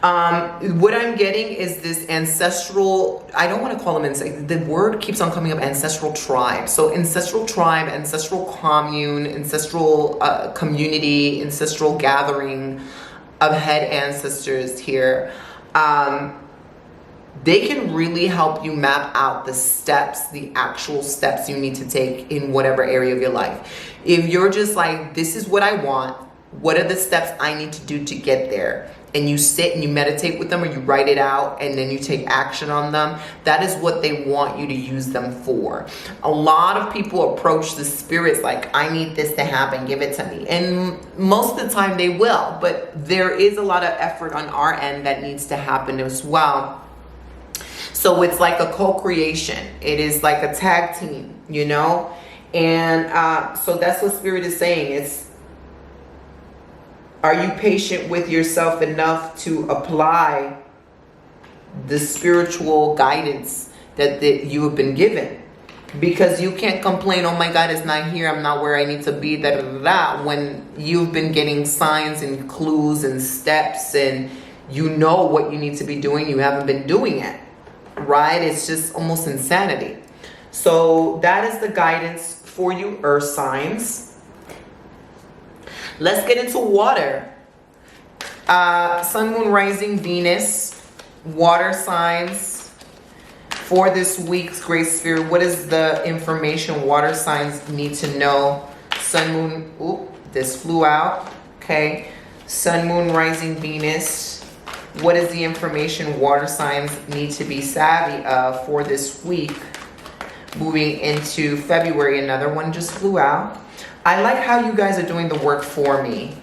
What I'm getting is this ancestral, I don't want to call them, the word keeps on coming up, ancestral tribe. So ancestral tribe, ancestral commune, ancestral community, ancestral gathering of head ancestors here. They can really help you map out the steps, the actual steps you need to take in whatever area of your life. If you're just like, this is what I want, what are the steps I need to do to get there? And you sit and you meditate with them, or you write it out and then you take action on them. That is what they want you to use them for. A lot of people approach the spirits like, I need this to happen, give it to me. And most of the time they will, but there is a lot of effort on our end that needs to happen as well. So it's like a co-creation. It is like a tag team, you know? And so that's what Spirit is saying. It's, are you patient with yourself enough to apply the spiritual guidance that you have been given? Because you can't complain, oh my God, it's not here, I'm not where I need to be, when you've been getting signs and clues and steps and you know what you need to be doing, you haven't been doing it. Right? It's just almost insanity. So that is the guidance for you, earth signs. Let's get into water. Sun, moon, rising, Venus, water signs for this week's Great Spirit. What is the information water signs need to know? Sun, moon, oop, this flew out. Okay. Sun, moon, rising, Venus. What is the information water signs need to be savvy of for this week? Moving into February, another one just flew out. I like how you guys are doing the work for me.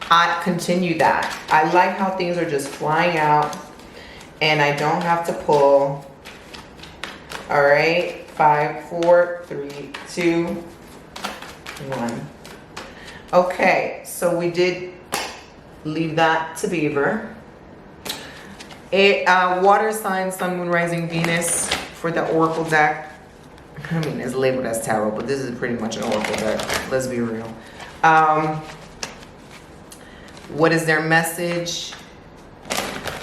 I continue that. I like how things are just flying out and I don't have to pull. All right, 5, 4, 3, 2, 1. Okay, so we did leave that to Beaver. Water sign, sun, moon, rising, Venus for the oracle deck. I mean, it's labeled as tarot, but this is pretty much an oracle deck. Let's be real. What is their message?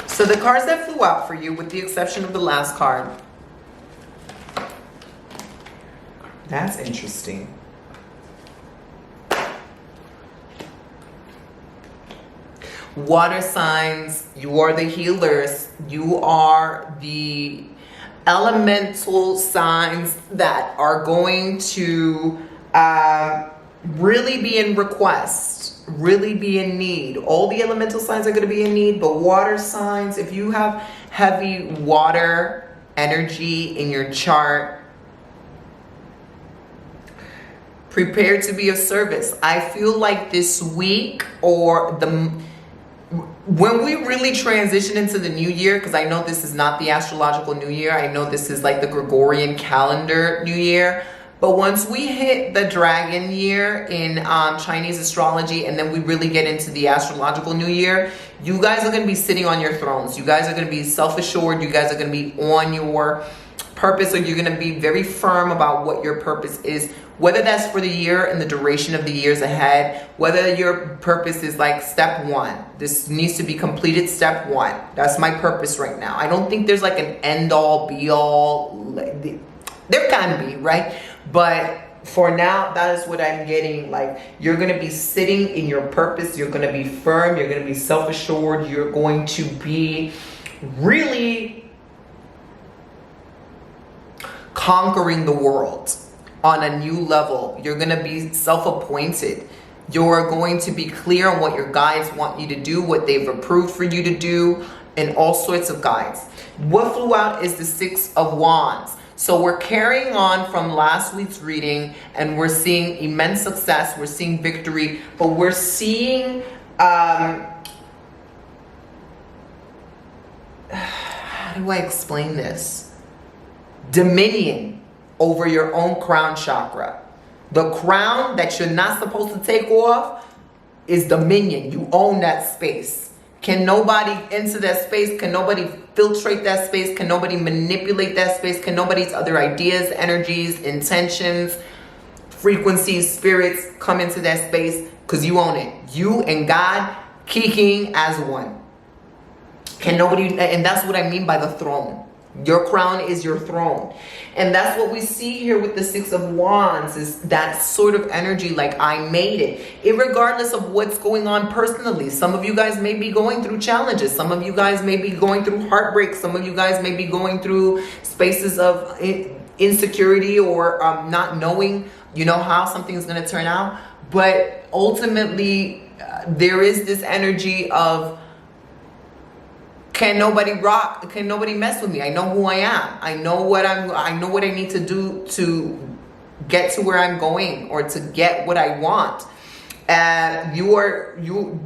So the cards that flew out for you, with the exception of the last card. That's interesting. Water signs, you are the healers. You are the elemental signs that are going to really be in request, really be in need. All the elemental signs are going to be in need, but water signs, if you have heavy water energy in your chart, prepare to be of service. I feel like this week, or when we really transition into the new year, because I know this is not the astrological new year, I know this is like the Gregorian calendar new year, but once we hit the dragon year in Chinese astrology, and then we really get into the astrological new year, you guys are going to be sitting on your thrones. You guys are going to be self-assured. You guys are going to be on your purpose, or you're going to be very firm about what your purpose is, whether that's for the year and the duration of the years ahead, whether your purpose is like step 1. This needs to be completed step 1. That's my purpose right now. I don't think there's like an end all be all. There can be, right? But for now, that is what I'm getting. Like, you're going to be sitting in your purpose. You're going to be firm. You're going to be self-assured. You're going to be really conquering the world on a new level. You're going to be self-appointed. You're going to be clear on what your guides want you to do, what they've approved for you to do, and all sorts of guides. What flew out is the 6 of Wands. So we're carrying on from last week's reading, and we're seeing immense success. We're seeing victory, but we're seeing How do I explain this? Dominion over your own crown chakra. The crown that you're not supposed to take off is dominion. You own that space. Can nobody enter that space? Can nobody filtrate that space? Can nobody manipulate that space? Can nobody's other ideas, energies, intentions, frequencies, spirits come into that space? Because you own it. You and God kicking as one. Can nobody, and that's what I mean by the throne. Your crown is your throne. And that's what we see here with the Six of Wands, is that sort of energy, like I made it. Irregardless of what's going on personally. Some of you guys may be going through challenges. Some of you guys may be going through heartbreak. Some of you guys may be going through spaces of insecurity or not knowing, how something's going to turn out. But ultimately, there is this energy of, can nobody rock? Can nobody mess with me? I know who I am. I know what I need to do to get to where I'm going, or to get what I want. And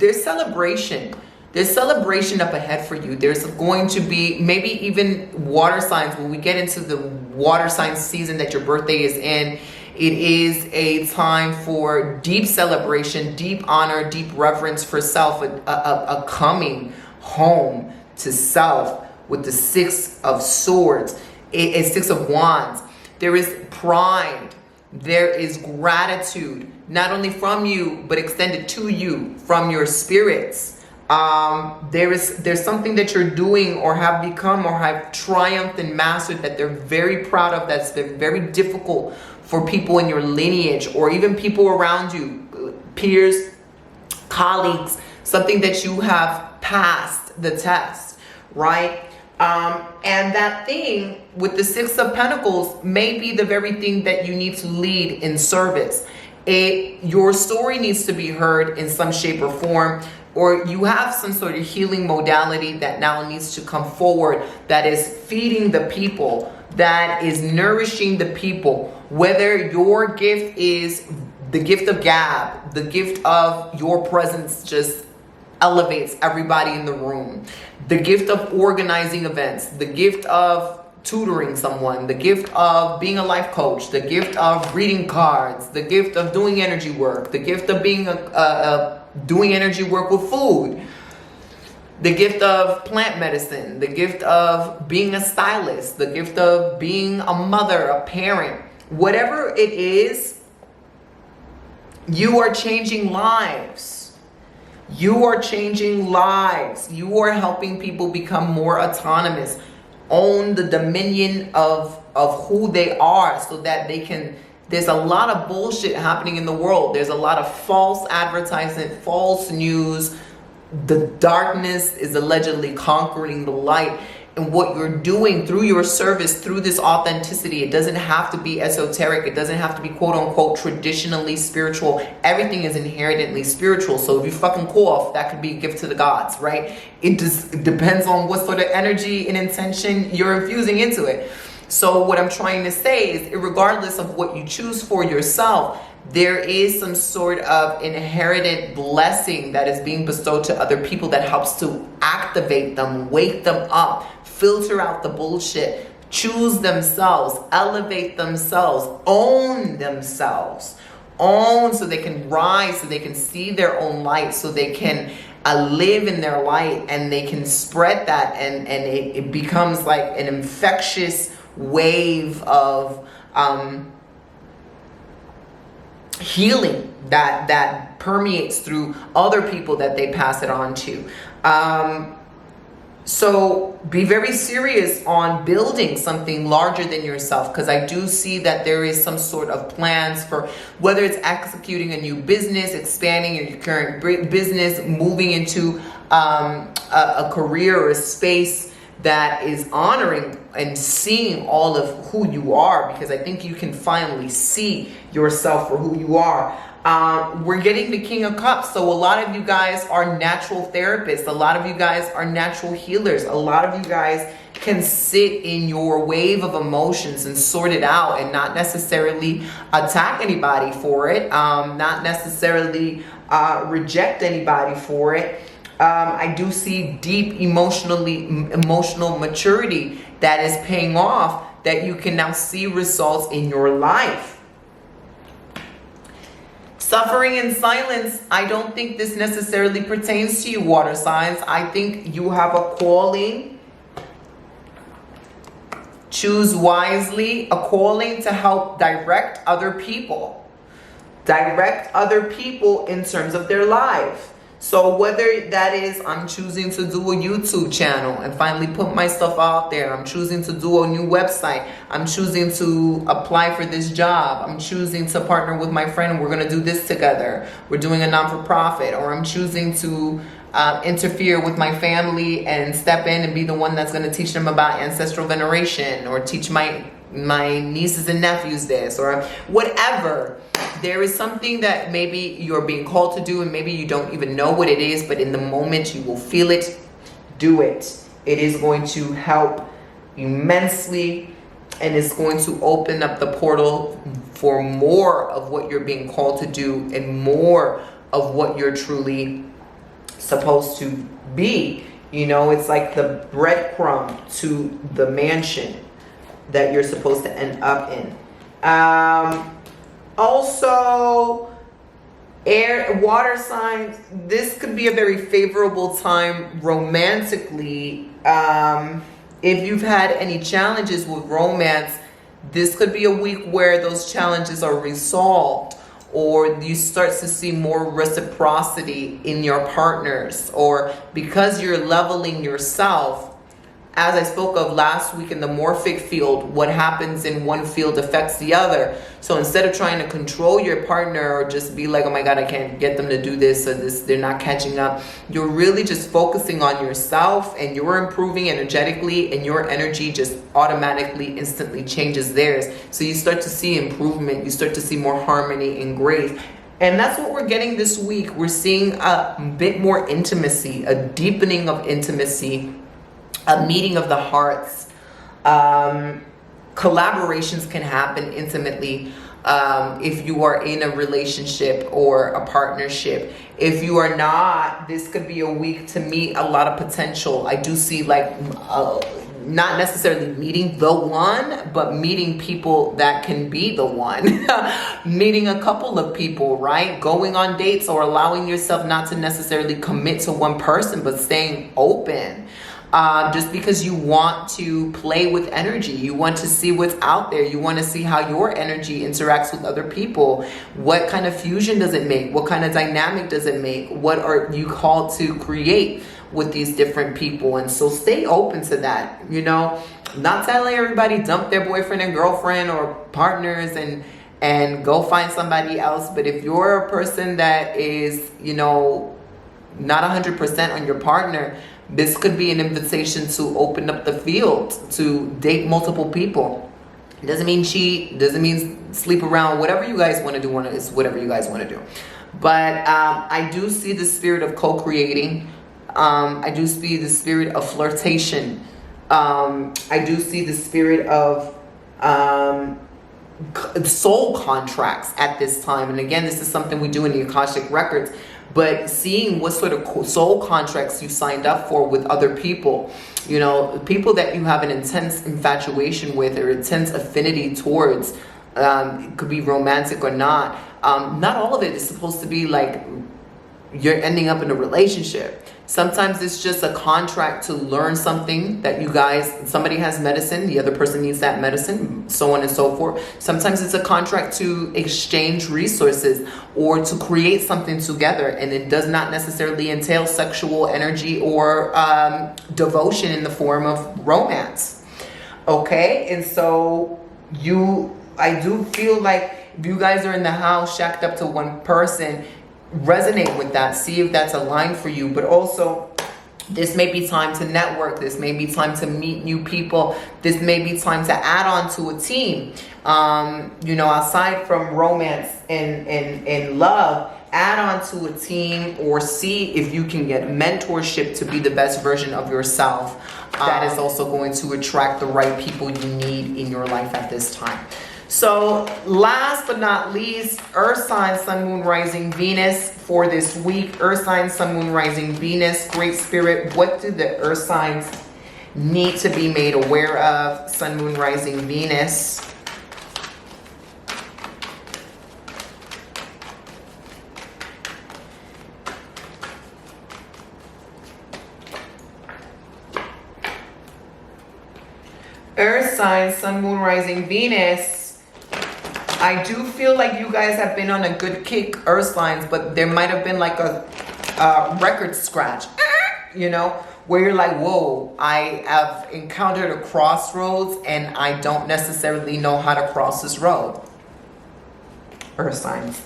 there's celebration. There's celebration up ahead for you. There's going to be maybe even water signs. When we get into the water sign season that your birthday is in, it is a time for deep celebration, deep honor, deep reverence for self, a coming home to self with the Six of Swords, a Six of Wands. There is pride. There is gratitude, not only from you, but extended to you from your spirits. There's something that you're doing or have become or have triumphed and mastered that they're very proud of, that's been very difficult for people in your lineage or even people around you, peers, colleagues, something that you have passed the test, right? And that thing with the Six of Pentacles may be the very thing that you need to lead in service. Your story needs to be heard in some shape or form, or you have some sort of healing modality that now needs to come forward, that is feeding the people, that is nourishing the people. Whether your gift is the gift of gab, the gift of your presence just elevates everybody in the room, the gift of organizing events, the gift of tutoring someone, the gift of being a life coach, the gift of reading cards, the gift of doing energy work, the gift of being doing energy work with food, the gift of plant medicine, the gift of being a stylist, the gift of being a mother, a parent, whatever it is, you are changing lives. You are changing lives. You are helping people become more autonomous, own the dominion of who they are, so that they can. There's a lot of bullshit happening in the world. There's a lot of false advertisement, false news. The darkness is allegedly conquering the light. And what you're doing through your service, through this authenticity, it doesn't have to be esoteric. It doesn't have to be quote unquote traditionally spiritual. Everything is inherently spiritual. So if you fucking cough, that could be a gift to the gods, right? It just depends on what sort of energy and intention you're infusing into it. So what I'm trying to say is, regardless of what you choose for yourself, there is some sort of inherited blessing that is being bestowed to other people that helps to activate them, wake them up, filter out the bullshit, choose themselves, elevate themselves, own themselves, so they can rise, so they can see their own light, so they can live in their light, and they can spread that, and it becomes like an infectious wave of healing that permeates through other people that they pass it on to. So be very serious on building something larger than yourself, because I do see that there is some sort of plans for whether it's executing a new business, expanding your current business, moving into a career or a space that is honoring and seeing all of who you are, because I think you can finally see yourself for who you are. We're getting the King of Cups, so a lot of you guys are natural therapists. A lot of you guys are natural healers. A lot of you guys can sit in your wave of emotions and sort it out, and not necessarily attack anybody for it, not necessarily reject anybody for it. I do see deep emotional maturity that is paying off, that you can now see results in your life. Suffering in silence, I don't think this necessarily pertains to you, water signs. I think you have a calling. Choose wisely, a calling to help direct other people. Direct other people in terms of their life. So whether that is, I'm choosing to do a YouTube channel and finally put my stuff out there. I'm choosing to do a new website. I'm choosing to apply for this job. I'm choosing to partner with my friend and we're going to do this together. We're doing a non-for-profit. Or I'm choosing to interfere with my family and step in and be the one that's going to teach them about ancestral veneration, or teach my nieces and nephews this, or whatever. There is something that maybe you're being called to do and maybe you don't even know what it is, but in the moment you will feel it. Do it. It is going to help immensely, and it's going to open up the portal for more of what you're being called to do and more of what you're truly supposed to be. You know, it's like the breadcrumb to the mansion that you're supposed to end up in. Also, water signs, this could be a very favorable time romantically. If you've had any challenges with romance, this could be a week where those challenges are resolved, or you start to see more reciprocity in your partners, or because you're leveling yourself. As I spoke of last week in the morphic field, what happens in one field affects the other. So instead of trying to control your partner or just be like, oh my God, I can't get them to do this, or this, they're not catching up. You're really just focusing on yourself, and you're improving energetically, and your energy just automatically, instantly changes theirs. So you start to see improvement. You start to see more harmony and grace. And that's what we're getting this week. We're seeing a bit more intimacy, a deepening of intimacy, a meeting of the hearts. Collaborations can happen intimately if you are in a relationship or a partnership. If you are not, this could be a week to meet a lot of potential. I do see like not necessarily meeting the one, but meeting people that can be the one. Meeting a couple of people, right? Going on dates, or allowing yourself not to necessarily commit to one person, but staying open. Just because you want to play with energy, you want to see what's out there, you want to see how your energy interacts with other people. What kind of fusion does it make? What kind of dynamic does it make? What are you called to create with these different people? And so stay open to that, you know, not telling everybody dump their boyfriend and girlfriend or partners and go find somebody else. But if you're a person that is, you know, not 100% on your partner, this could be an invitation to open up the field, to date multiple people. It doesn't mean cheat, doesn't mean sleep around. Whatever you guys want to do is whatever you guys want to do. But I do see the spirit of co-creating. I do see the spirit of flirtation. I do see the spirit of soul contracts at this time. And again, this is something we do in the Akashic Records. But seeing what sort of soul contracts you signed up for with other people, you know, people that you have an intense infatuation with or intense affinity towards, it could be romantic or not. Not all of it is supposed to be like you're ending up in a relationship. Sometimes it's just a contract to learn something that you guys, somebody has medicine, the other person needs that medicine, so on and so forth. Sometimes it's a contract to exchange resources or to create something together, and it does not necessarily entail sexual energy or devotion in the form of romance. Okay, and so I do feel like if you guys are in the house shacked up to one person, resonate with that, see if that's aligned for you. But also, this may be time to network, this may be time to meet new people, this may be time to add on to a team. You know, aside from romance and love, add on to a team, or see if you can get mentorship to be the best version of yourself. That is also going to attract the right people you need in your life at this time. So last but not least, Earth sign, Sun, Moon, Rising, Venus for this week. Earth sign, Sun, Moon, Rising, Venus. Great Spirit, what do the Earth signs need to be made aware of? Sun, Moon, Rising, Venus. Earth sign, Sun, Moon, Rising, Venus. I do feel like you guys have been on a good kick, Earth signs, but there might have been like a record scratch, you know, where you're like, whoa, I have encountered a crossroads and I don't necessarily know how to cross this road. Earth signs.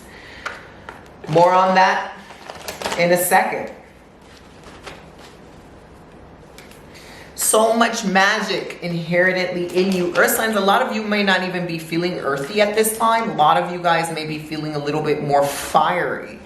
More on that in a second. So much magic inherently in you. Earth signs, a lot of you may not even be feeling earthy at this time. A lot of you guys may be feeling a little bit more fiery.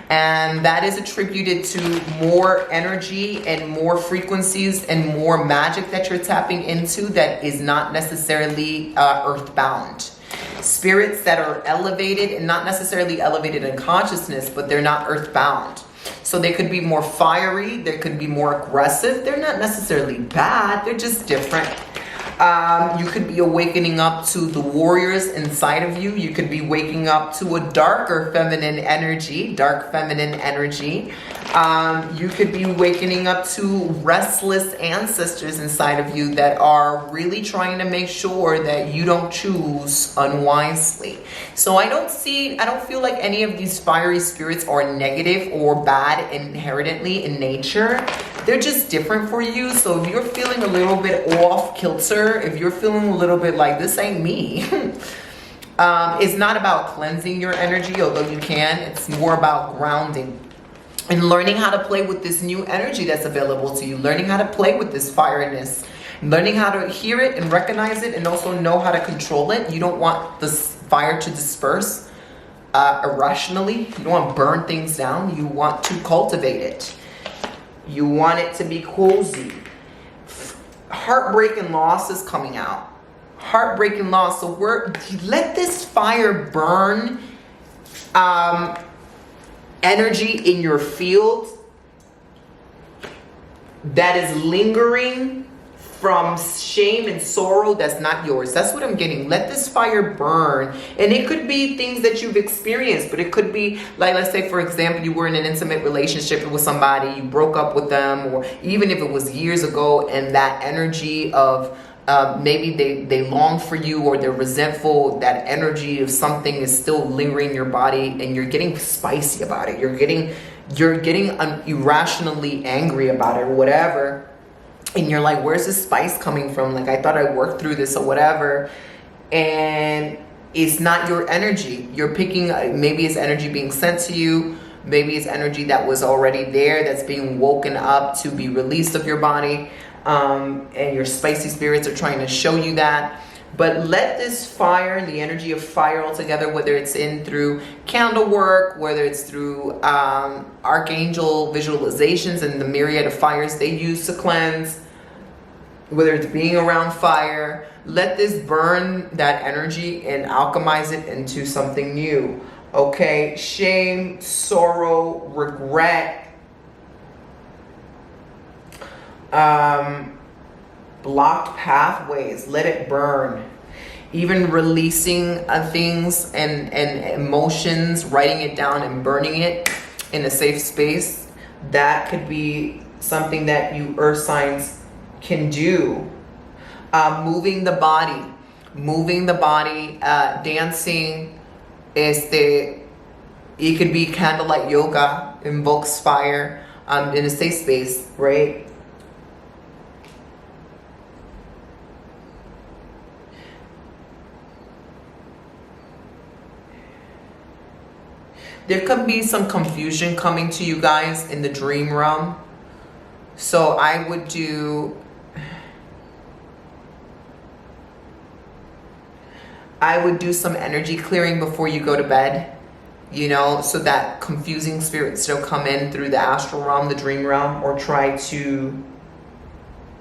And that is attributed to more energy and more frequencies and more magic that you're tapping into that is not necessarily earthbound. Spirits that are elevated, and not necessarily elevated in consciousness, but they're not earthbound. So they could be more fiery, they could be more aggressive. They're not necessarily bad, they're just different. You could be awakening up to the warriors inside of you. You could be waking up to a darker feminine energy, dark feminine energy. You could be awakening up to restless ancestors inside of you that are really trying to make sure that you don't choose unwisely. So I don't feel like any of these fiery spirits are negative or bad inherently in nature. They're just different for you. So if you're feeling a little bit off kilter, if you're feeling a little bit like this ain't me, it's not about cleansing your energy, although you can. It's more about grounding and learning how to play with this new energy that's available to you, learning how to play with this fireness, learning how to hear it and recognize it and also know how to control it. You don't want this fire to disperse irrationally. You don't want to burn things down. You want to cultivate it. You want it to be cozy. Heartbreak and loss is coming out. Heartbreak and loss. So let this fire burn energy in your field that is lingering from shame and sorrow that's not yours. That's what I'm getting. Let this fire burn. And it could be things that you've experienced, but it could be like, let's say, for example, you were in an intimate relationship with somebody, you broke up with them, or even if it was years ago, and that energy of maybe they long for you or they're resentful, that energy of something is still lingering in your body and you're getting spicy about it. You're getting irrationally angry about it or whatever. And you're like, where's this spice coming from? Like, I thought I worked through this or whatever. And it's not your energy. You're picking, maybe it's energy being sent to you. Maybe it's energy that was already there that's being woken up to be released of your body. And your spicy spirits are trying to show you that. But let this fire, the energy of fire altogether, whether it's in through candle work, whether it's through archangel visualizations and the myriad of fires they use to cleanse, whether it's being around fire, let this burn that energy and alchemize it into something new. Okay, shame, sorrow, regret, blocked pathways, let it burn. Even releasing things and emotions, writing it down and burning it in a safe space, that could be something that you earth signs can do. Moving the body, dancing, it could be candlelight yoga, invokes fire in a safe space, right? There could be some confusion coming to you guys in the dream realm. So I would do some energy clearing before you go to bed, you know, so that confusing spirits don't come in through the astral realm, the dream realm, or try to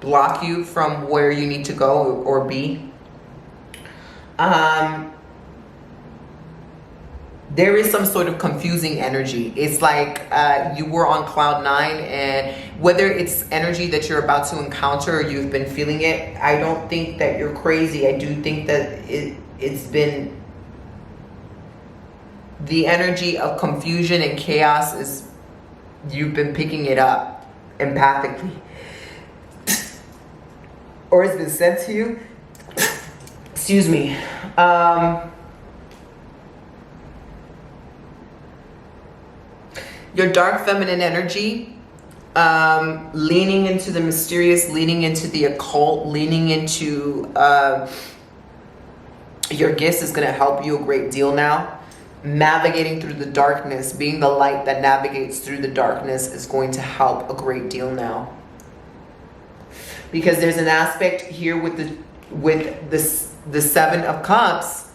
block you from where you need to go or be. there is some sort of confusing energy. It's like you were on cloud 9, and whether it's energy that you're about to encounter or you've been feeling it, I don't think that you're crazy. I do think that it's been the energy of confusion and chaos. Is you've been picking it up empathically, or it's been sent to you. Excuse me. Your dark feminine energy, leaning into the mysterious, leaning into the occult, leaning into your gifts is going to help you a great deal now. Navigating through the darkness, being the light that navigates through the darkness is going to help a great deal now. Because there's an aspect here with the Seven of Cups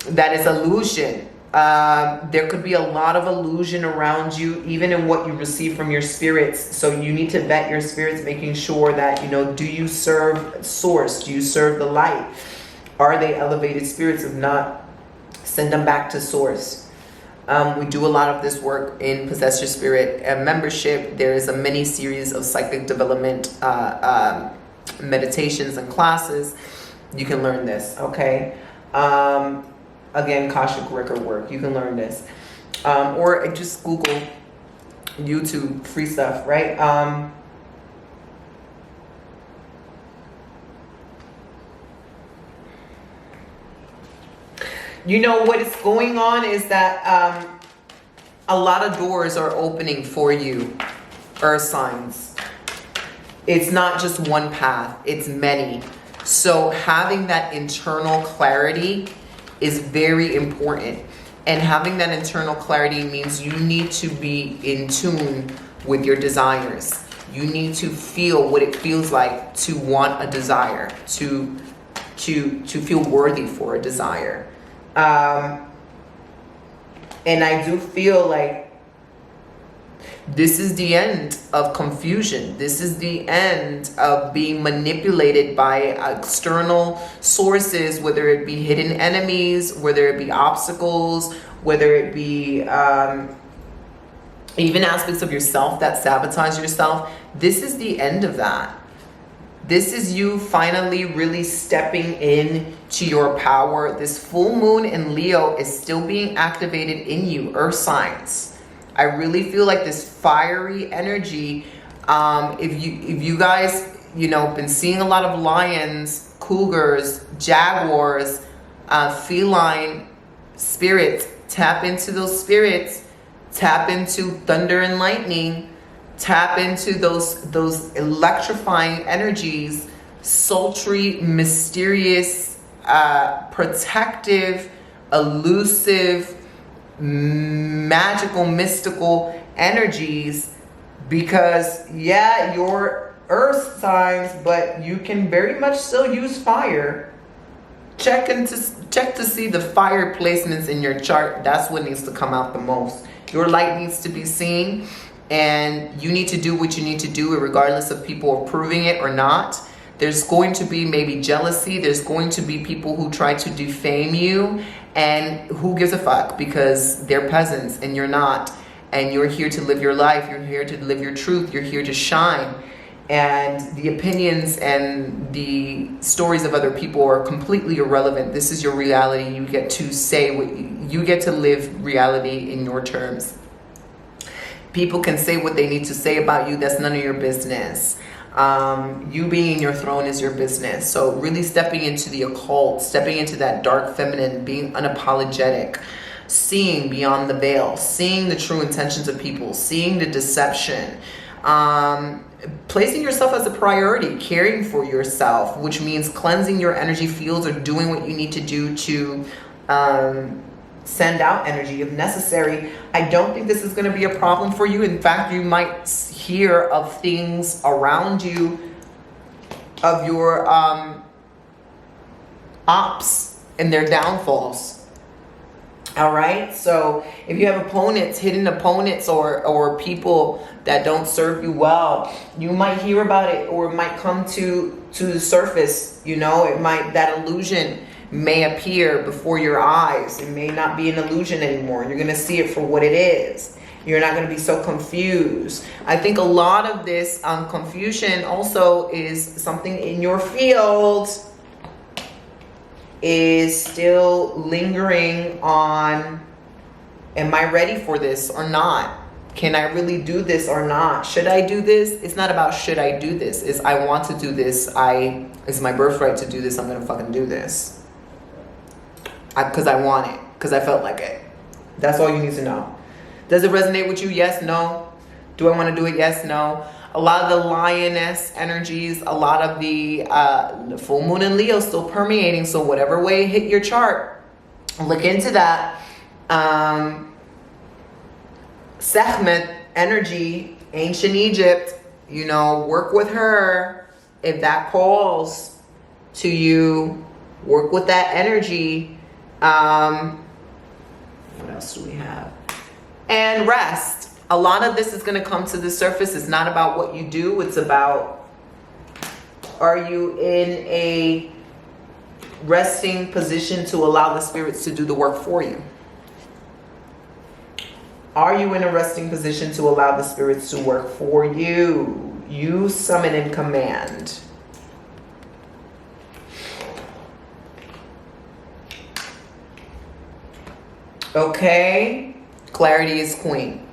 that is illusion. There could be a lot of illusion around you, even in what you receive from your spirits. So you need to vet your spirits, making sure that, you know, do you serve source? Do you serve the light? Are they elevated spirits? If not, send them back to source. We do a lot of this work in Possess Your Spirit membership. There is a mini series of psychic development meditations and classes. You can learn this, okay? Again, Akashic record work. You can learn this. Or just Google YouTube, free stuff, right? You know what is going on is that a lot of doors are opening for you, earth signs. It's not just one path, it's many. So having that internal clarity is very important. And having that internal clarity means you need to be in tune with your desires. You need to feel what it feels like to want a desire, to feel worthy for a desire. And I do feel like this is the end of confusion. This is the end of being manipulated by external sources, whether it be hidden enemies, whether it be obstacles, whether it be even aspects of yourself that sabotage yourself. This is the end of that. This is you finally really stepping in to your power. This full moon in Leo is still being activated in you, earth signs. I really feel like this fiery energy, if you guys, you know, been seeing a lot of lions, cougars, jaguars, feline spirits, tap into those spirits, tap into thunder and lightning, tap into those electrifying energies, sultry, mysterious, protective, elusive, magical, mystical energies. Because yeah, you're earth signs, but you can very much still use fire. Check to see the fire placements in your chart. That's what needs to come out the most. Your light needs to be seen, and you need to do what you need to do regardless of people approving it or not. There's going to be maybe jealousy. There's going to be people who try to defame you, and who gives a fuck, because they're peasants and you're not. And you're here to live your life. You're here to live your truth. You're here to shine. And the opinions and the stories of other people are completely irrelevant. This is your reality. You get to say what you get to live reality in your terms. People can say what they need to say about you. That's none of your business. You being in your throne is your business. So really stepping into the occult, stepping into that dark feminine, being unapologetic, seeing beyond the veil, seeing the true intentions of people, seeing the deception, placing yourself as a priority, caring for yourself, which means cleansing your energy fields or doing what you need to do to send out energy if necessary. I don't think this is going to be a problem for you. In fact, you might hear of things around you, of your ops and their downfalls. All right. So if you have opponents, hidden opponents, or people that don't serve you well, you might hear about it, or it might come to the surface. You know, it might, that illusion may appear before your eyes. It may not be an illusion anymore. You're going to see it for what it is. You're not going to be so confused. I think a lot of this confusion also is something in your field is still lingering on, am I ready for this or not? Can I really do this or not? Should I do this? It's not about should I do this. It's I want to do this. It's my birthright to do this. I'm going to fucking do this. Because I want it. Because I felt like it. That's all you need to know. Does it resonate with you? Yes, no. Do I want to do it? Yes, no. A lot of the lioness energies, a lot of the full moon and Leo still permeating. So whatever way hit your chart, look into that. Sekhmet energy, ancient Egypt, you know, work with her. If that calls to you, work with that energy. What else do we have? And rest. A lot of this is going to come to the surface. It's not about what you do. It's about, are you in a resting position to allow the spirits to do the work for you? Are you in a resting position to allow the spirits to work for you? You summon and command. Okay. Clarity is queen.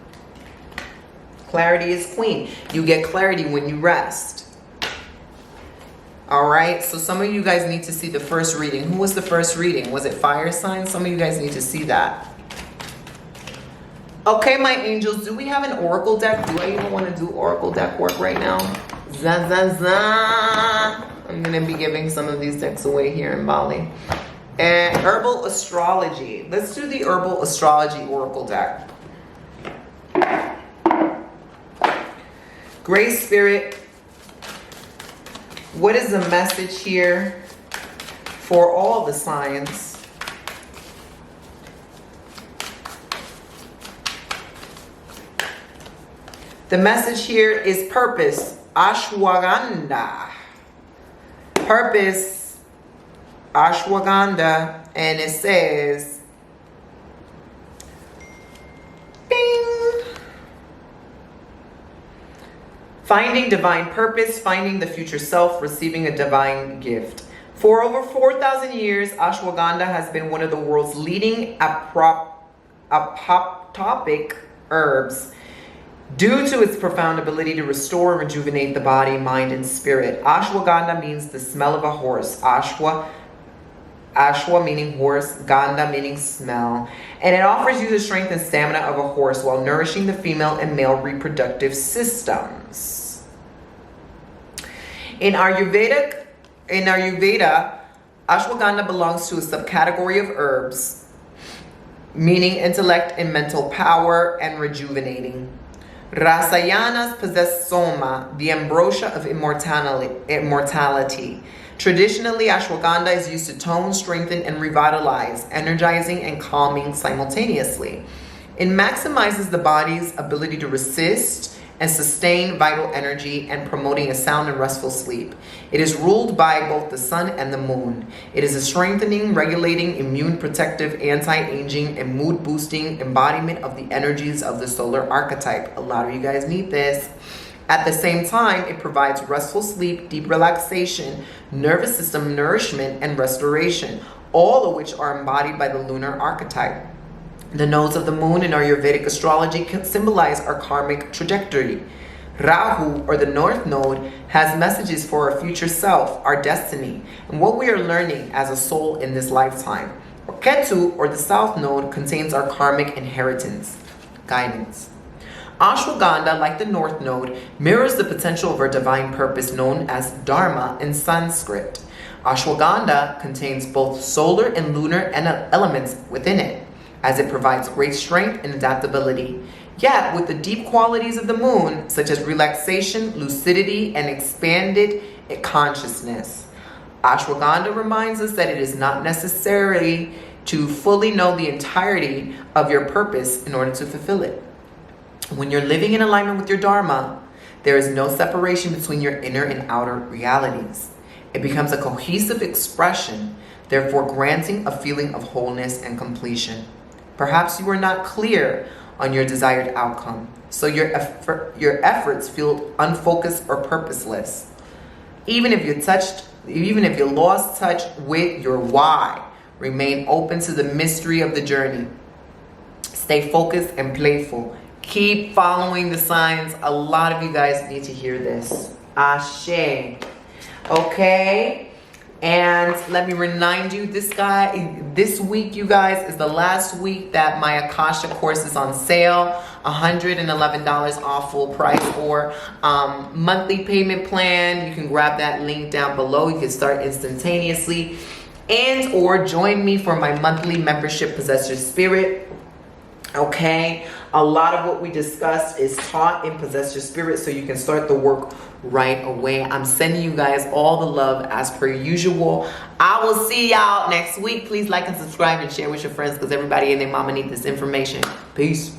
Clarity is queen. You get clarity when you rest. All right. So some of you guys need to see the first reading. Who was the first reading? Was it fire sign? Some of you guys need to see that. Okay, my angels, do we have an oracle deck? Do I even want to do oracle deck work right now? Za, za, za. I'm going to be giving some of these decks away here in Bali. And herbal astrology. Let's do the herbal astrology oracle deck. Great Spirit, what is the message here for all the signs? The message here is purpose, ashwagandha. Purpose, ashwagandha, and it says, bing. Finding divine purpose, finding the future self, receiving a divine gift. For over 4,000 years, ashwagandha has been one of the world's leading apoptotic herbs. Due to its profound ability to restore and rejuvenate the body, mind, and spirit. Ashwagandha means the smell of a horse. Ashwa meaning horse, gandha meaning smell. And it offers you the strength and stamina of a horse while nourishing the female and male reproductive systems. In Ayurveda, ashwagandha belongs to a subcategory of herbs, meaning intellect and mental power and rejuvenating. Rasayanas possess soma, the ambrosia of immortality. Traditionally, ashwagandha is used to tone, strengthen, and revitalize, energizing and calming simultaneously. It maximizes the body's ability to resist and sustain vital energy and promoting a sound and restful sleep. It is ruled by both the sun and the moon. It is a strengthening, regulating, immune protective, anti-aging, and mood-boosting embodiment of the energies of the solar archetype. A lot of you guys need this. At the same time, it provides restful sleep, deep relaxation, nervous system nourishment, and restoration, all of which are embodied by the lunar archetype. The nodes of the moon in Ayurvedic astrology can symbolize our karmic trajectory. Rahu, or the north node, has messages for our future self, our destiny, and what we are learning as a soul in this lifetime. Ketu, or the south node, contains our karmic inheritance, guidance. Ashwagandha, like the north node, mirrors the potential of our divine purpose known as Dharma in Sanskrit. Ashwagandha contains both solar and lunar elements within it, as it provides great strength and adaptability. Yet, with the deep qualities of the moon, such as relaxation, lucidity, and expanded consciousness. Ashwagandha reminds us that it is not necessary to fully know the entirety of your purpose in order to fulfill it. When you're living in alignment with your Dharma, there is no separation between your inner and outer realities. It becomes a cohesive expression therefore granting a feeling of wholeness and completion. Perhaps you are not clear on your desired outcome, so your efforts feel unfocused or purposeless. Even if you lost touch with your why, remain open to the mystery of the journey. Stay focused and playful. Keep following the signs. A lot of you guys need to hear this. Ashe. Okay? And let me remind you, this week, you guys, is the last week that my Akasha course is on sale. $111 off full price, or monthly payment plan. You can grab that link down below. You can start instantaneously, and or join me for my monthly membership, Possess Your Spirit. Okay, a lot of what we discussed is taught in Possess Your Spirit, so you can start the work right away. I'm sending you guys all the love as per usual. I will see y'all next week. Please like and subscribe and share with your friends, because everybody and their mama need this information. Peace.